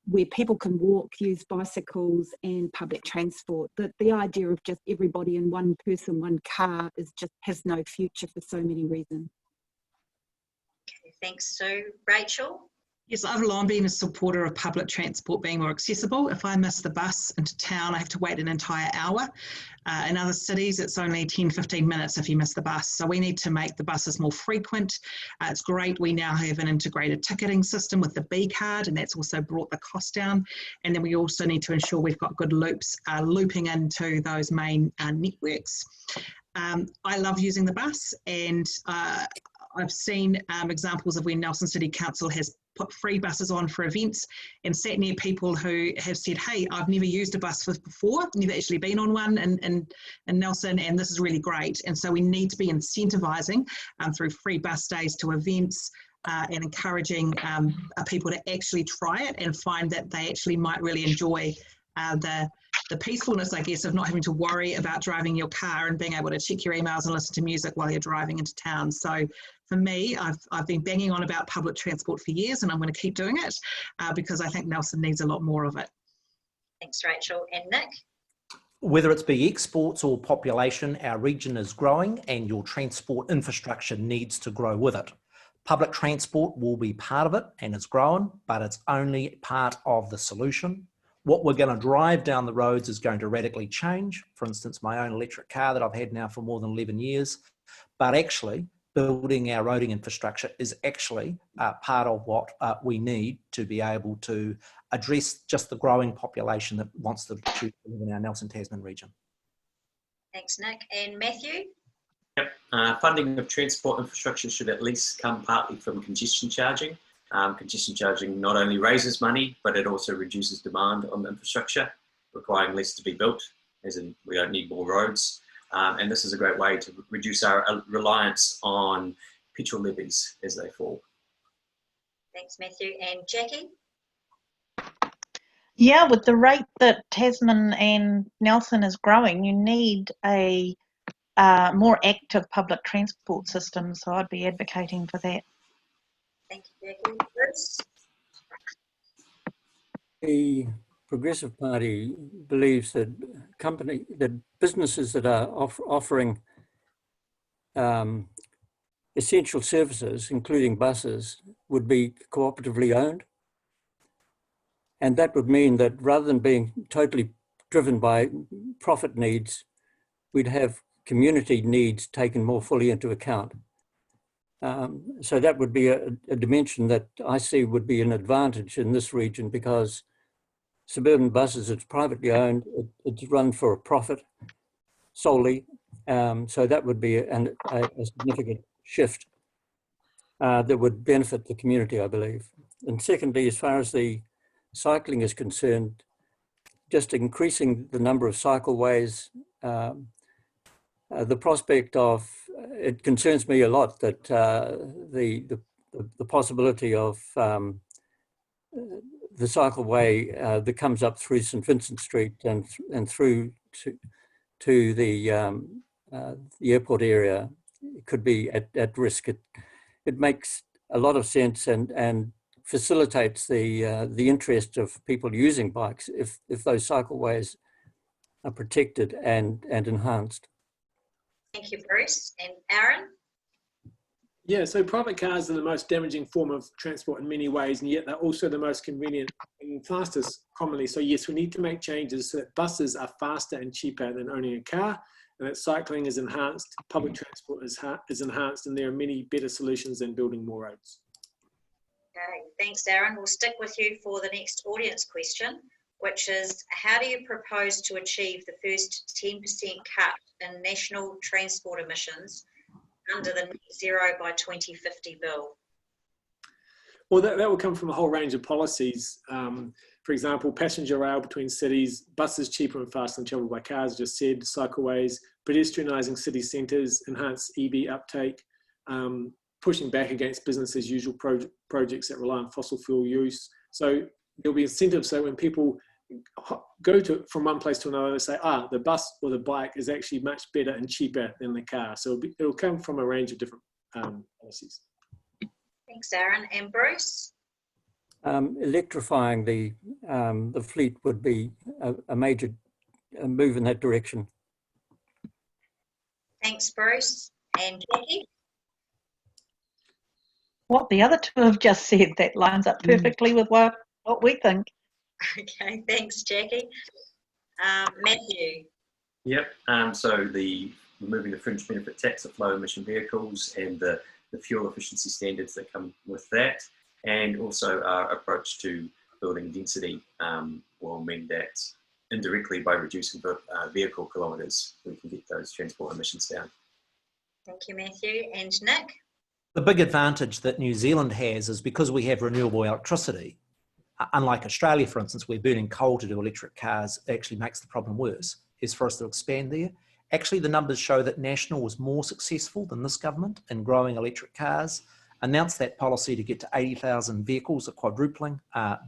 Speaker 10: where people can walk, use bicycles and public transport. The idea of just everybody in one person, one car has no future for so many reasons.
Speaker 4: Okay, thanks, Sue. Rachel?
Speaker 9: Yes, I've long been a supporter of public transport being more accessible. If I miss the bus into town, I have to wait an entire hour. In other cities, it's only 10, 15 minutes if you miss the bus. So we need to make the buses more frequent. It's great. We now have an integrated ticketing system with the B card, and that's also brought the cost down. And then we also need to ensure we've got good loops looping into those main networks. I love using the bus, and I've seen examples of when Nelson City Council has put free buses on for events and sat near people who have said, hey, I've never used a bus before, never actually been on one in Nelson, and this is really great. And so we need to be incentivising through free bus days to events and encouraging people to actually try it and find that they actually might really enjoy the peacefulness, I guess, of not having to worry about driving your car and being able to check your emails and listen to music while you're driving into town. So for me, I've been banging on about public transport for years, and I'm going to keep doing it because I think Nelson needs a lot more of it.
Speaker 4: Thanks, Rachel. And Nick?
Speaker 8: Whether it's be exports or population, our region is growing and your transport infrastructure needs to grow with it. Public transport will be part of it and it's growing, but it's only part of the solution. What we're going to drive down the roads is going to radically change. For instance, my own electric car that I've had now for more than 11 years. But actually, building our roading infrastructure is actually part of what we need to be able to address just the growing population that wants to live in our Nelson Tasman region.
Speaker 4: Thanks, Nick. And Matthew?
Speaker 7: Yep. Funding of transport infrastructure should at least come partly from congestion charging. Congestion charging not only raises money, but it also reduces demand on the infrastructure, requiring less to be built, as in we don't need more roads. And this is a great way to reduce our reliance on petrol levies as they fall.
Speaker 4: Thanks, Matthew. And Jackie?
Speaker 6: Yeah, with the rate that Tasman and Nelson is growing, you need a more active public transport system, so I'd be advocating for that.
Speaker 4: Thank you, Jackie. Bruce?
Speaker 5: The Progressive Party believes that businesses that are offering essential services, including buses, would be cooperatively owned. And that would mean that rather than being totally driven by profit needs, we'd have community needs taken more fully into account. So that would be a dimension that I see would be an advantage in this region, because suburban buses, it's privately owned, it's run for a profit solely. So that would be a significant shift that would benefit the community, I believe. And secondly, as far as the cycling is concerned, just increasing the number of cycleways, the prospect of, it concerns me a lot that the possibility of the cycleway that comes up through St Vincent Street and through to the airport area could be at risk. It makes a lot of sense and facilitates the interest of people using bikes if those cycleways are protected and enhanced.
Speaker 4: Thank you, Bruce. And Aaron?
Speaker 3: Yeah, so private cars are the most damaging form of transport in many ways, and yet they're also the most convenient and fastest commonly. So yes, we need to make changes so that buses are faster and cheaper than owning a car, and that cycling is enhanced, public transport is enhanced, and there are many better solutions than building more roads.
Speaker 4: Okay, thanks, Aaron. We'll stick with you for the next audience question, which is, how do you propose to achieve the first 10% cut in national transport emissions under the Net Zero by 2050 bill?
Speaker 3: Well, that will come from a whole range of policies. For example, passenger rail between cities, buses cheaper and faster than travel by cars, just said, cycleways, pedestrianising city centres, enhanced EV uptake, pushing back against business as usual projects that rely on fossil fuel use. So there'll be incentives, so when people go from one place to another, they say, the bus or the bike is actually much better and cheaper than the car. So it'll come from a range of different policies.
Speaker 4: Thanks, Aaron. And Bruce?
Speaker 5: Electrifying the fleet would be a major move in that direction.
Speaker 4: Thanks, Bruce. And Jackie?
Speaker 6: What the other two have just said, that lines up perfectly with what we think.
Speaker 4: Okay, thanks, Jackie. Matthew?
Speaker 7: Yep, so removing the fringe benefit tax of low emission vehicles and the fuel efficiency standards that come with that, and also our approach to building density will mean that indirectly by reducing vehicle kilometres, we can get those transport emissions down.
Speaker 4: Thank you, Matthew. And Nick?
Speaker 8: The big advantage that New Zealand has is because we have renewable electricity. Unlike Australia, for instance, where burning coal to do electric cars actually makes the problem worse, is for us to expand there. Actually, the numbers show that National was more successful than this government in growing electric cars, announced that policy to get to 80,000 vehicles, a quadrupling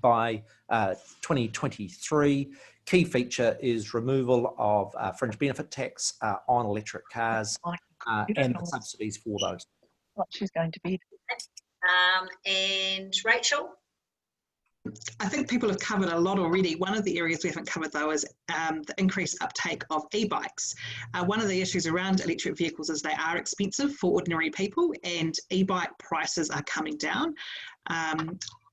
Speaker 8: by 2023. Key feature is removal of fringe benefit tax on electric cars and the subsidies for those.
Speaker 6: What she's going to be.
Speaker 4: And Rachel?
Speaker 9: I think people have covered a lot already. One of the areas we haven't covered, though, is the increased uptake of e-bikes. One of the issues around electric vehicles is they are expensive for ordinary people, and e-bike prices are coming down.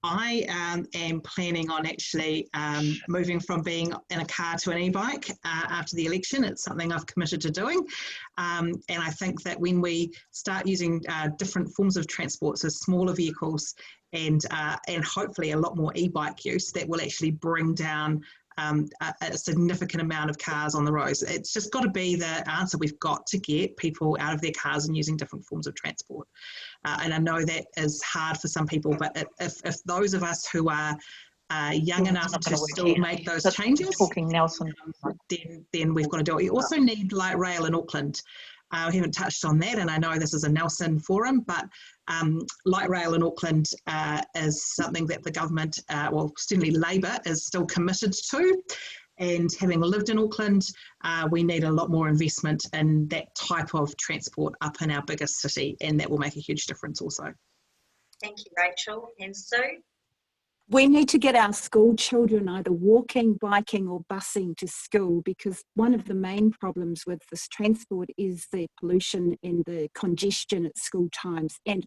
Speaker 9: I am planning on actually moving from being in a car to an e-bike after the election. It's something I've committed to doing. And I think that when we start using different forms of transport, so smaller vehicles and hopefully a lot more e-bike use, that will actually bring down a significant amount of cars on the roads. It's just got to be the answer. We've got to get people out of their cars and using different forms of transport. And I know that is hard for some people, but if those of us who are young enough to still make those changes,
Speaker 6: talking Nelson,
Speaker 9: then we've got to do it. You also need light rail in Auckland. We haven't touched on that, and I know this is a Nelson forum, but light rail in Auckland is something that the government, well, certainly Labour, is still committed to. And having lived in Auckland, we need a lot more investment in that type of transport up in our biggest city, and that will make a huge difference also.
Speaker 4: Thank you, Rachel. And Sue?
Speaker 10: We need to get our school children either walking, biking or busing to school, because one of the main problems with this transport is the pollution and the congestion at school times. And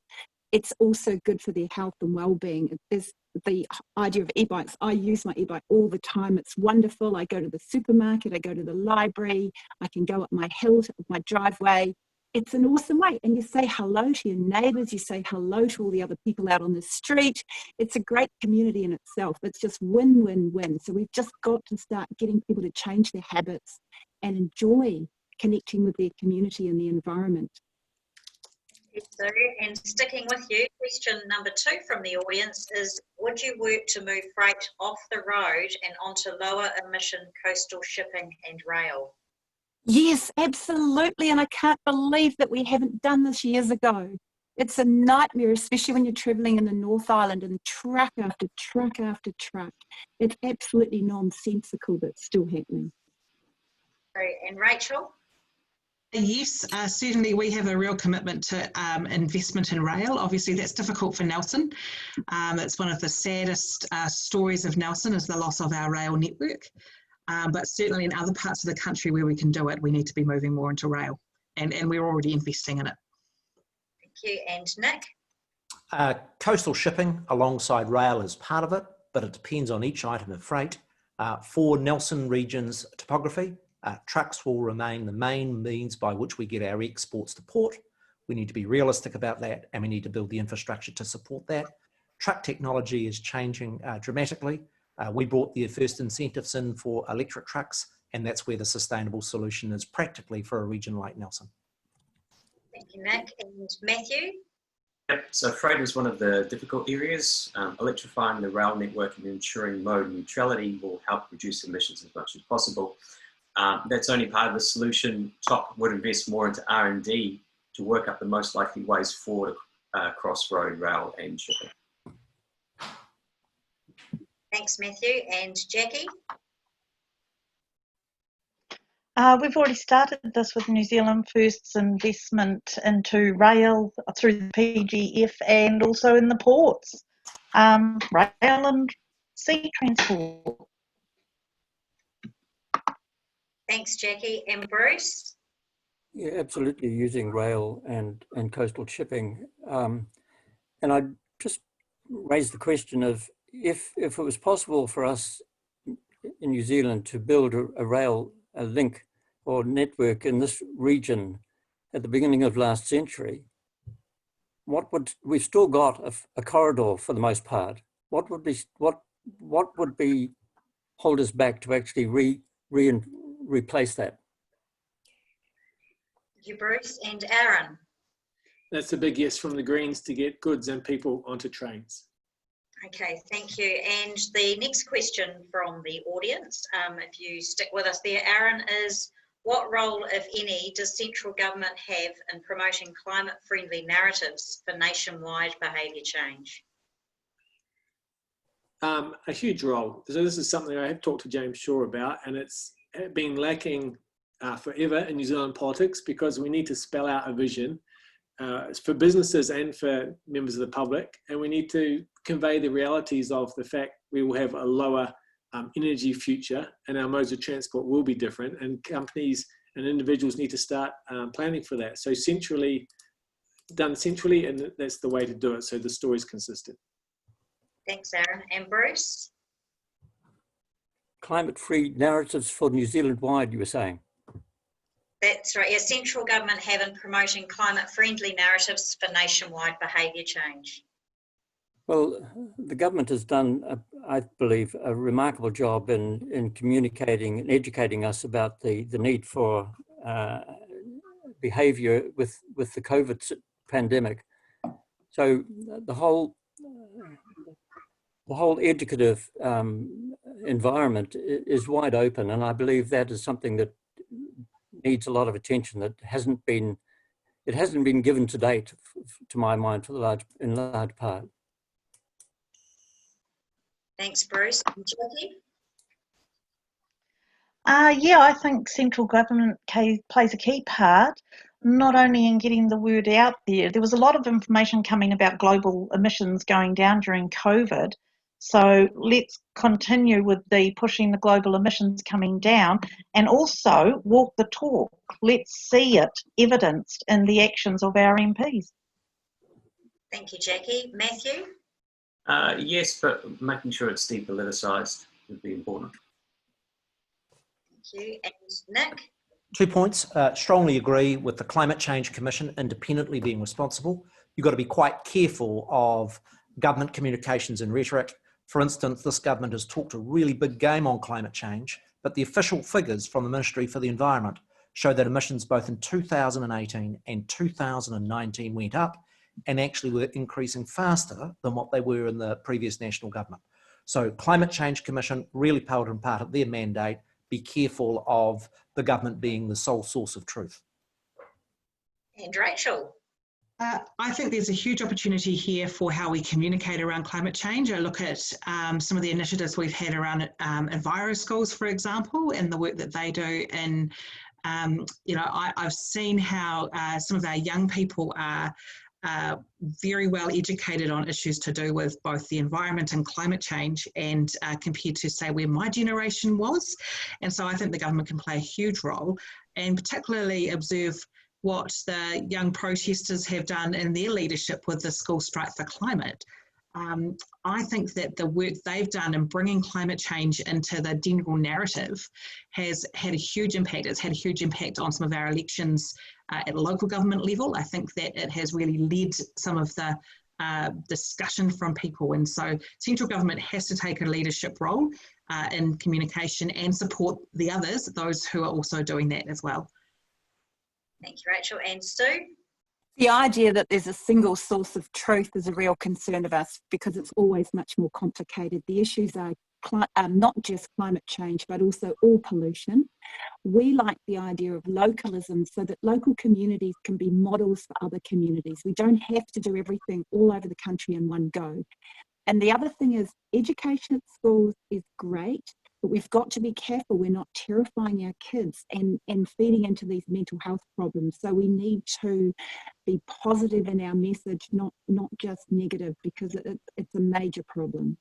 Speaker 10: it's also good for their health and well-being. There's the idea of e-bikes. I use my e-bike all the time. It's wonderful. I go to the supermarket, I go to the library, I can go up my hill, my driveway. It's an awesome way. And you say hello to your neighbours, you say hello to all the other people out on the street. It's a great community in itself. It's just win, win, win. So we've just got to start getting people to change their habits and enjoy connecting with their community and the environment.
Speaker 4: So, and sticking with you, question number 2 from the audience is, would you work to move freight off the road and onto lower emission coastal shipping and rail?
Speaker 10: Yes, absolutely. And I can't believe that we haven't done this years ago. It's a nightmare, especially when you're travelling in the North Island and truck after truck after truck. It's absolutely nonsensical that's still happening.
Speaker 4: Great. And Rachel?
Speaker 9: Yes, certainly we have a real commitment to investment in rail. Obviously that's difficult for Nelson. It's one of the saddest stories of Nelson is the loss of our rail network. But certainly in other parts of the country where we can do it, we need to be moving more into rail, and we're already investing in it.
Speaker 4: Thank you. And Nick?
Speaker 8: Coastal shipping alongside rail is part of it, but it depends on each item of freight. For Nelson region's topography, trucks will remain the main means by which we get our exports to port. We need to be realistic about that, and we need to build the infrastructure to support that. Truck technology is changing dramatically. We brought the first incentives in for electric trucks, and that's where the sustainable solution is practically for a region like Nelson.
Speaker 4: Thank you, Nick. And Matthew?
Speaker 7: Yep, so freight is one of the difficult areas. Electrifying the rail network and ensuring mode neutrality will help reduce emissions as much as possible. That's only part of the solution. TOP would invest more into R&D to work up the most likely ways forward across road, rail and shipping.
Speaker 4: Thanks, Matthew. And Jackie?
Speaker 6: We've already started this with New Zealand First's investment into rail through the PGF and also in the ports, rail and sea transport.
Speaker 4: Thanks, Jackie. And Bruce?
Speaker 5: Yeah, absolutely, using rail and coastal shipping. And I just raised the question of if it was possible for us in New Zealand to build a link or network in this region at the beginning of last century, we've still got a corridor for the most part. What would hold us back to actually replace that?
Speaker 4: Thank you, Bruce. And Aaron?
Speaker 3: That's a big yes from the Greens to get goods and people onto trains.
Speaker 4: Okay, thank you. And the next question from the audience, if you stick with us there, Aaron, is what role, if any, does central government have in promoting climate-friendly narratives for nationwide behaviour change?
Speaker 3: A huge role. So this is something I have talked to James Shaw about, and it's been lacking forever in New Zealand politics because we need to spell out a vision for businesses and for members of the public, and we need to convey the realities of the fact we will have a lower energy future and our modes of transport will be different, and companies and individuals need to start planning for that. So done centrally, and that's the way to do it, so the story's consistent.
Speaker 4: Thanks, Aaron. And Bruce?
Speaker 5: Climate-free narratives for New Zealand-wide, you were saying?
Speaker 4: That's right. Yeah, central government have in promoting climate-friendly narratives for nationwide behaviour change.
Speaker 5: Well, the government has done, I believe, a remarkable job in communicating and educating us about the need for behaviour with the COVID pandemic. So the whole educative environment is wide open, and I believe that is something that needs a lot of attention that hasn't been given to date, to my mind, in large part.
Speaker 4: Thanks, Bruce. And Jackie?
Speaker 6: Yeah, I think central government plays a key part, not only in getting the word out there. There was a lot of information coming about global emissions going down during COVID. So let's continue with the pushing the global emissions coming down, and also walk the talk. Let's see it evidenced in the actions of our MPs.
Speaker 4: Thank you, Jackie. Matthew?
Speaker 7: Yes, but making sure it's depoliticised would be important.
Speaker 4: Thank you. And Nick?
Speaker 8: 2 points. Strongly agree with the Climate Change Commission independently being responsible. You've got to be quite careful of government communications and rhetoric. For instance, this government has talked a really big game on climate change, but the official figures from the Ministry for the Environment show that emissions both in 2018 and 2019 went up and actually were increasing faster than what they were in the previous national government. So Climate Change Commission really part and part of their mandate. Be careful of the government being the sole source of truth.
Speaker 4: And Rachel?
Speaker 9: I think there's a huge opportunity here for how we communicate around climate change. I look at some of the initiatives we've had around Enviro schools, for example, and the work that they do. And, you know, I've seen how some of our young people are very well educated on issues to do with both the environment and climate change, and compared to, say, where my generation was. And so I think the government can play a huge role, and particularly observe what the young protesters have done in their leadership with the School Strike for Climate. I think that the work they've done in bringing climate change into the general narrative has had a huge impact. It's had a huge impact on some of our elections at local government level. I think that it has really led some of the discussion from people. And so central government has to take a leadership role in communication and support the others, those who are also doing that as well.
Speaker 4: Thank you, Rachel. And Sue?
Speaker 10: The idea that there's a single source of truth is a real concern of us, because it's always much more complicated. The issues are not just climate change, but also all pollution. We like the idea of localism, so that local communities can be models for other communities. We don't have to do everything all over the country in one go. And the other thing is, education at schools is great, but we've got to be careful we're not terrifying our kids and feeding into these mental health problems. So we need to be positive in our message, not just negative, because it's a major problem.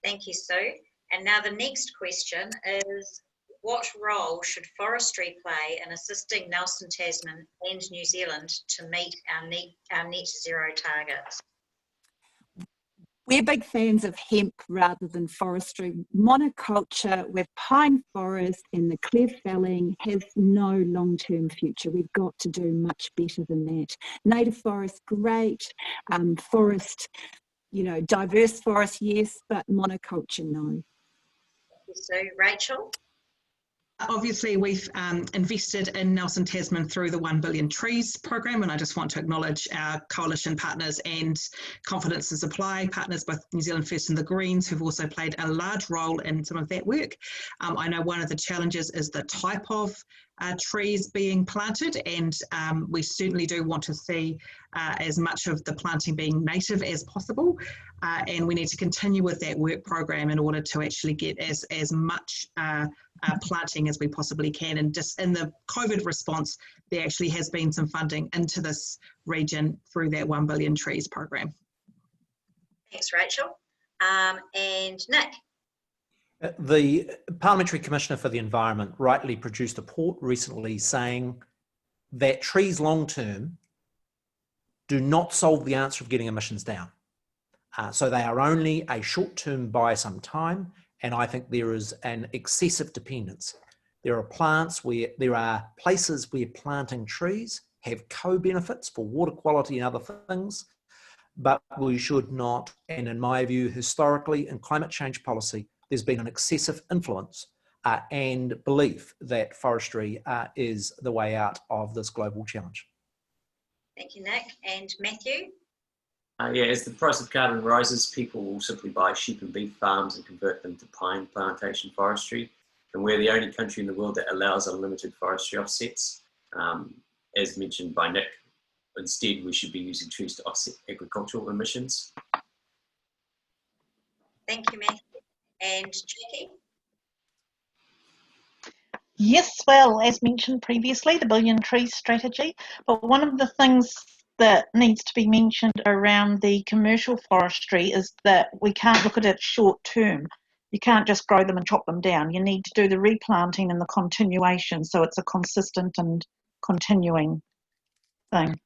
Speaker 4: Thank you, Sue. And now the next question is, what role should forestry play in assisting Nelson Tasman and New Zealand to meet our net zero targets?
Speaker 10: We're big fans of hemp rather than forestry. Monoculture with pine forest and the cleft felling has no long-term future. We've got to do much better than that. Native forest, great. Forest, you know, diverse forest, yes, but monoculture, no.
Speaker 4: So, Rachel?
Speaker 9: Obviously, we've invested in Nelson Tasman through the 1 Billion Trees program, and I just want to acknowledge our coalition partners and Confidence and Supply partners, both New Zealand First and the Greens, who've also played a large role in some of that work. I know one of the challenges is the type of trees being planted, and we certainly do want to see as much of the planting being native as possible, and we need to continue with that work program in order to actually get as much planting as we possibly can. And just in the COVID response, there actually has been some funding into this region through that 1 Billion Trees program.
Speaker 4: Thanks, Rachel. And Nick?
Speaker 8: The Parliamentary Commissioner for the Environment rightly produced a report recently saying that trees long-term do not solve the answer of getting emissions down. So they are only a short-term buy some time, and I think there is an excessive dependence. There are places where planting trees have co-benefits for water quality and other things, but we should not, and in my view, historically in climate change policy, there's been an excessive influence and belief that forestry is the way out of this global challenge.
Speaker 4: Thank you, Nick. And Matthew?
Speaker 7: Yeah, as the price of carbon rises, people will simply buy sheep and beef farms and convert them to pine plantation forestry. And we're the only country in the world that allows unlimited forestry offsets. As mentioned by Nick, instead we should be using trees to offset agricultural emissions.
Speaker 4: Thank you, Matthew. And Jackie?
Speaker 6: Yes, well, as mentioned previously, the Billion Trees strategy, but one of the things that needs to be mentioned around the commercial forestry is that we can't look at it short term. You can't just grow them and chop them down. You need to do the replanting and the continuation, so it's a consistent and continuing thing.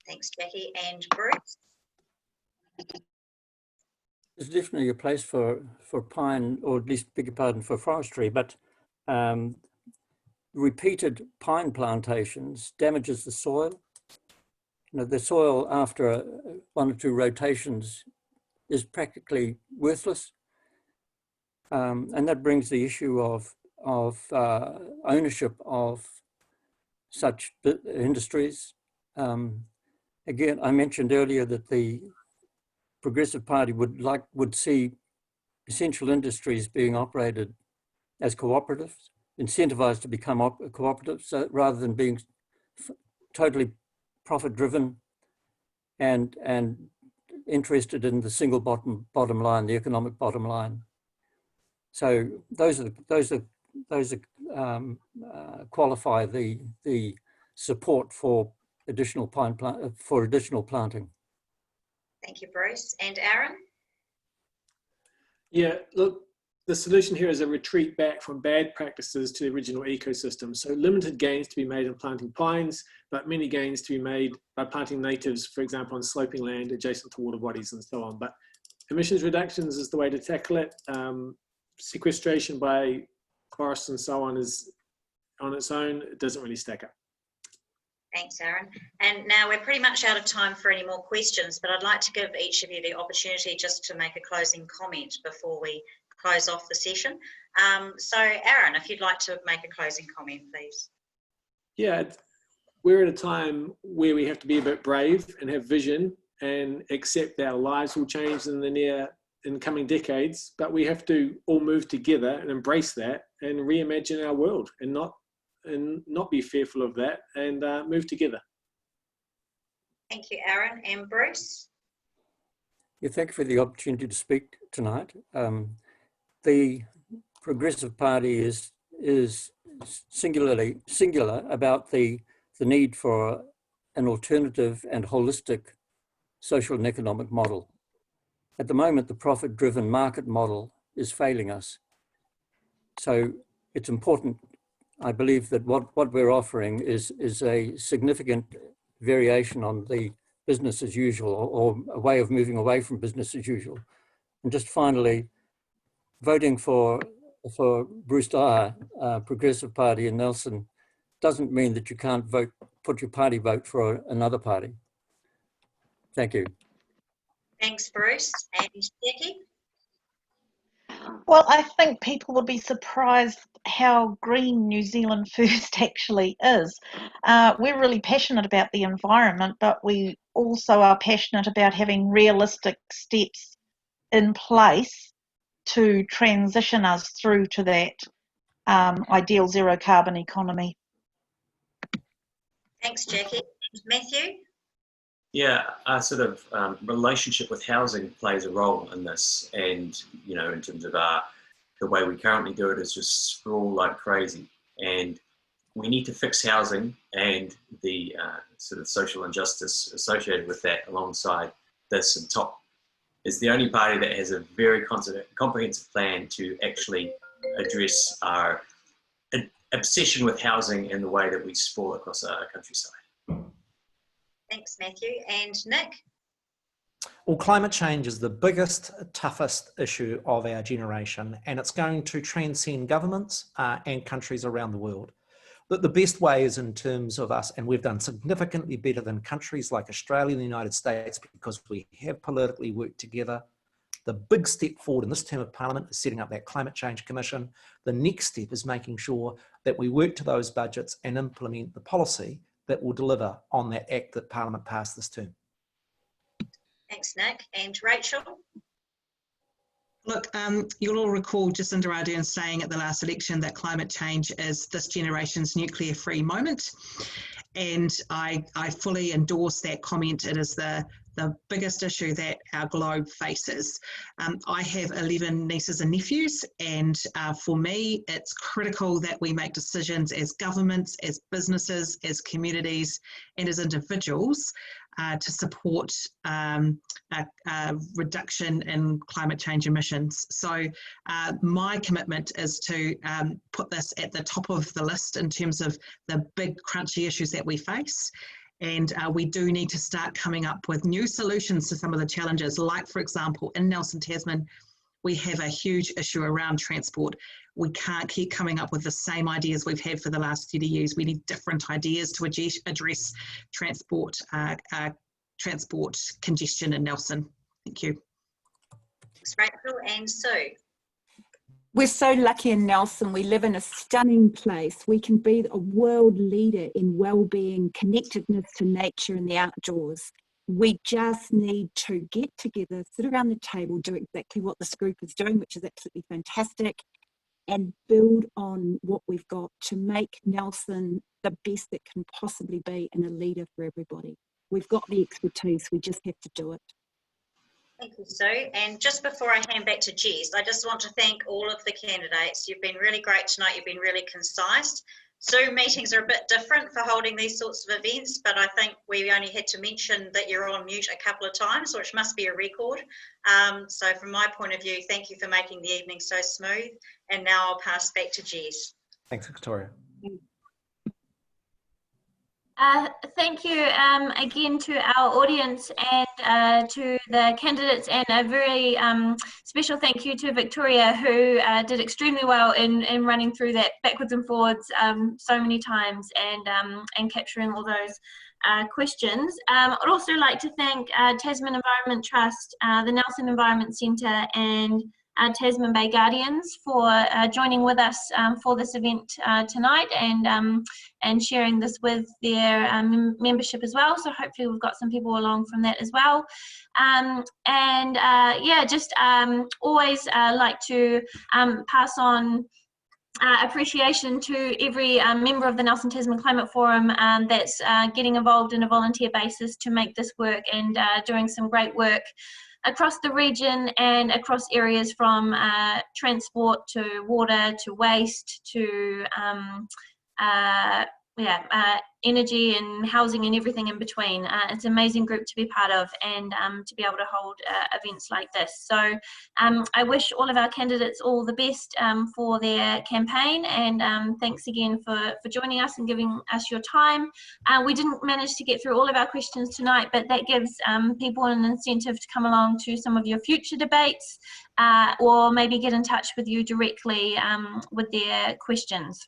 Speaker 4: Thanks, Jackie. And Bruce?
Speaker 5: There's definitely a place for pine, or at least, beg your pardon, for forestry, but repeated pine plantations damages the soil. You know, the soil after one or two rotations is practically worthless. And that brings the issue of ownership of such industries. Again, I mentioned earlier that the Progressive Party would see essential industries being operated as cooperatives, incentivized to become cooperatives, so rather than being totally profit-driven and interested in the single bottom line, the economic bottom line. So those qualify the support for additional planting.
Speaker 4: Thank you, Bruce. And Aaron?
Speaker 3: Yeah, look, the solution here is a retreat back from bad practices to the original ecosystem. So limited gains to be made in planting pines, but many gains to be made by planting natives, for example, on sloping land adjacent to water bodies and so on. But emissions reductions is the way to tackle it. Sequestration by forests and so on is on its own, it doesn't really stack up.
Speaker 4: Thanks, Aaron. And now we're pretty much out of time for any more questions, but I'd like to give each of you the opportunity just to make a closing comment before we close off the session. So Aaron, if you'd like to make a closing comment, please.
Speaker 3: Yeah, we're at a time where we have to be a bit brave and have vision and accept that our lives will change in the coming decades, but we have to all move together and embrace that and reimagine our world and not be fearful of that and move together.
Speaker 4: Thank you, Aaron. And Bruce?
Speaker 5: Yeah, thank you for the opportunity to speak tonight. The Progressive Party is singular about the need for an alternative and holistic social and economic model. At the moment, the profit-driven market model is failing us. So it's important, I believe, that what we're offering is a significant variation on the business as usual, or a way of moving away from business as usual. And just finally, voting for Bruce Dyer, Progressive Party in Nelson, doesn't mean that you can't put your party vote for another party. Thank you.
Speaker 4: Thanks, Bruce. And Jackie?
Speaker 6: Well, I think people would be surprised how green New Zealand First actually is. We're really passionate about the environment, but we also are passionate about having realistic steps in place to transition us through to that ideal zero carbon economy.
Speaker 4: Thanks, Jackie. Matthew?
Speaker 7: Yeah, our sort of relationship with housing plays a role in this, and you know, in terms of the way we currently do it is just sprawl like crazy, and we need to fix housing and the sort of social injustice associated with that alongside this. And TOP is the only party that has a very comprehensive plan to actually address our obsession with housing and the way that we sprawl across our countryside.
Speaker 4: Thanks, Matthew. And Nick?
Speaker 8: Well, climate change is the biggest, toughest issue of our generation, and it's going to transcend governments and countries around the world. But the best way is in terms of us, and we've done significantly better than countries like Australia and the United States because we have politically worked together. The big step forward in this term of Parliament is setting up that Climate Change Commission. The next step is making sure that we work to those budgets and implement the policy that will deliver on that act that Parliament passed this term.
Speaker 4: Thanks, Nick. And Rachel?
Speaker 9: Look, you'll all recall Jacinda Ardern saying at the last election that climate change is this generation's nuclear-free moment. And I fully endorse that comment. It is the biggest issue that our globe faces. I have 11 nieces and nephews, and for me, it's critical that we make decisions as governments, as businesses, as communities, and as individuals to support a reduction in climate change emissions. So my commitment is to put this at the top of the list in terms of the big crunchy issues that we face. And we do need to start coming up with new solutions to some of the challenges. Like, for example, in Nelson Tasman, we have a huge issue around transport. We can't keep coming up with the same ideas we've had for the last 30 years. We need different ideas to address transport congestion in Nelson. Thank you.
Speaker 4: Thanks, Rachel. And Sue.
Speaker 10: We're so lucky in Nelson. We live in a stunning place. We can be a world leader in well-being, connectedness to nature and the outdoors. We just need to get together, sit around the table, do exactly what this group is doing, which is absolutely fantastic, and build on what we've got to make Nelson the best it can possibly be and a leader for everybody. We've got the expertise, we just have to do it.
Speaker 4: Thank you, Sue. And just before I hand back to Jess, I just want to thank all of the candidates. You've been really great tonight. You've been really concise. Zoom meetings are a bit different for holding these sorts of events, but I think we only had to mention that you're on mute a couple of times, which must be a record. So from my point of view, thank you for making the evening so smooth. And now I'll pass back to Jess.
Speaker 8: Thanks, Victoria.
Speaker 1: Thank you again to our audience and to the candidates, and a very special thank you to Victoria, who did extremely well in running through that backwards and forwards so many times and capturing all those questions. I'd also like to thank Tasman Environment Trust, the Nelson Environment Centre, and Tasman Bay Guardians for joining with us for this event tonight and sharing this with their membership as well. So hopefully we've got some people along from that as well. Yeah, just always like to pass on appreciation to every member of the Nelson Tasman Climate Forum that's getting involved in a volunteer basis to make this work, and doing some great work across the region and across areas from transport to water to waste to energy and housing and everything in between. It's an amazing group to be part of, and to be able to hold events like this. So I wish all of our candidates all the best for their campaign, and thanks again for joining us and giving us your time. We didn't manage to get through all of our questions tonight, but that gives people an incentive to come along to some of your future debates, or maybe get in touch with you directly with their questions.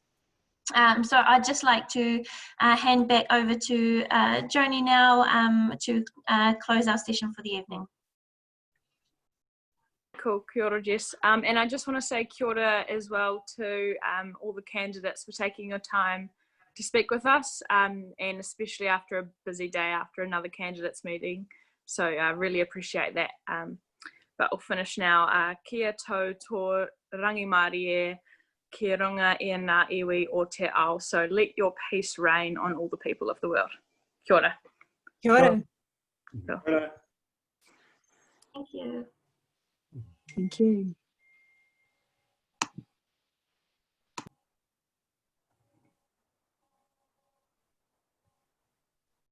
Speaker 1: So I'd just like to hand back over to Joni now to close our session for the evening.
Speaker 2: Cool, kia ora, Jess. And I just want to say kia ora as well to all the candidates for taking your time to speak with us, and especially after a busy day, after another candidates meeting. So I really appreciate that. But we'll finish now. Kia tau tō rangi Māori e, kia runga e ngā iwi o te ao. So let your peace reign on all the people of the world. Kia ora.
Speaker 10: Kia ora.
Speaker 3: Kia ora.
Speaker 1: Thank you.
Speaker 10: Thank you.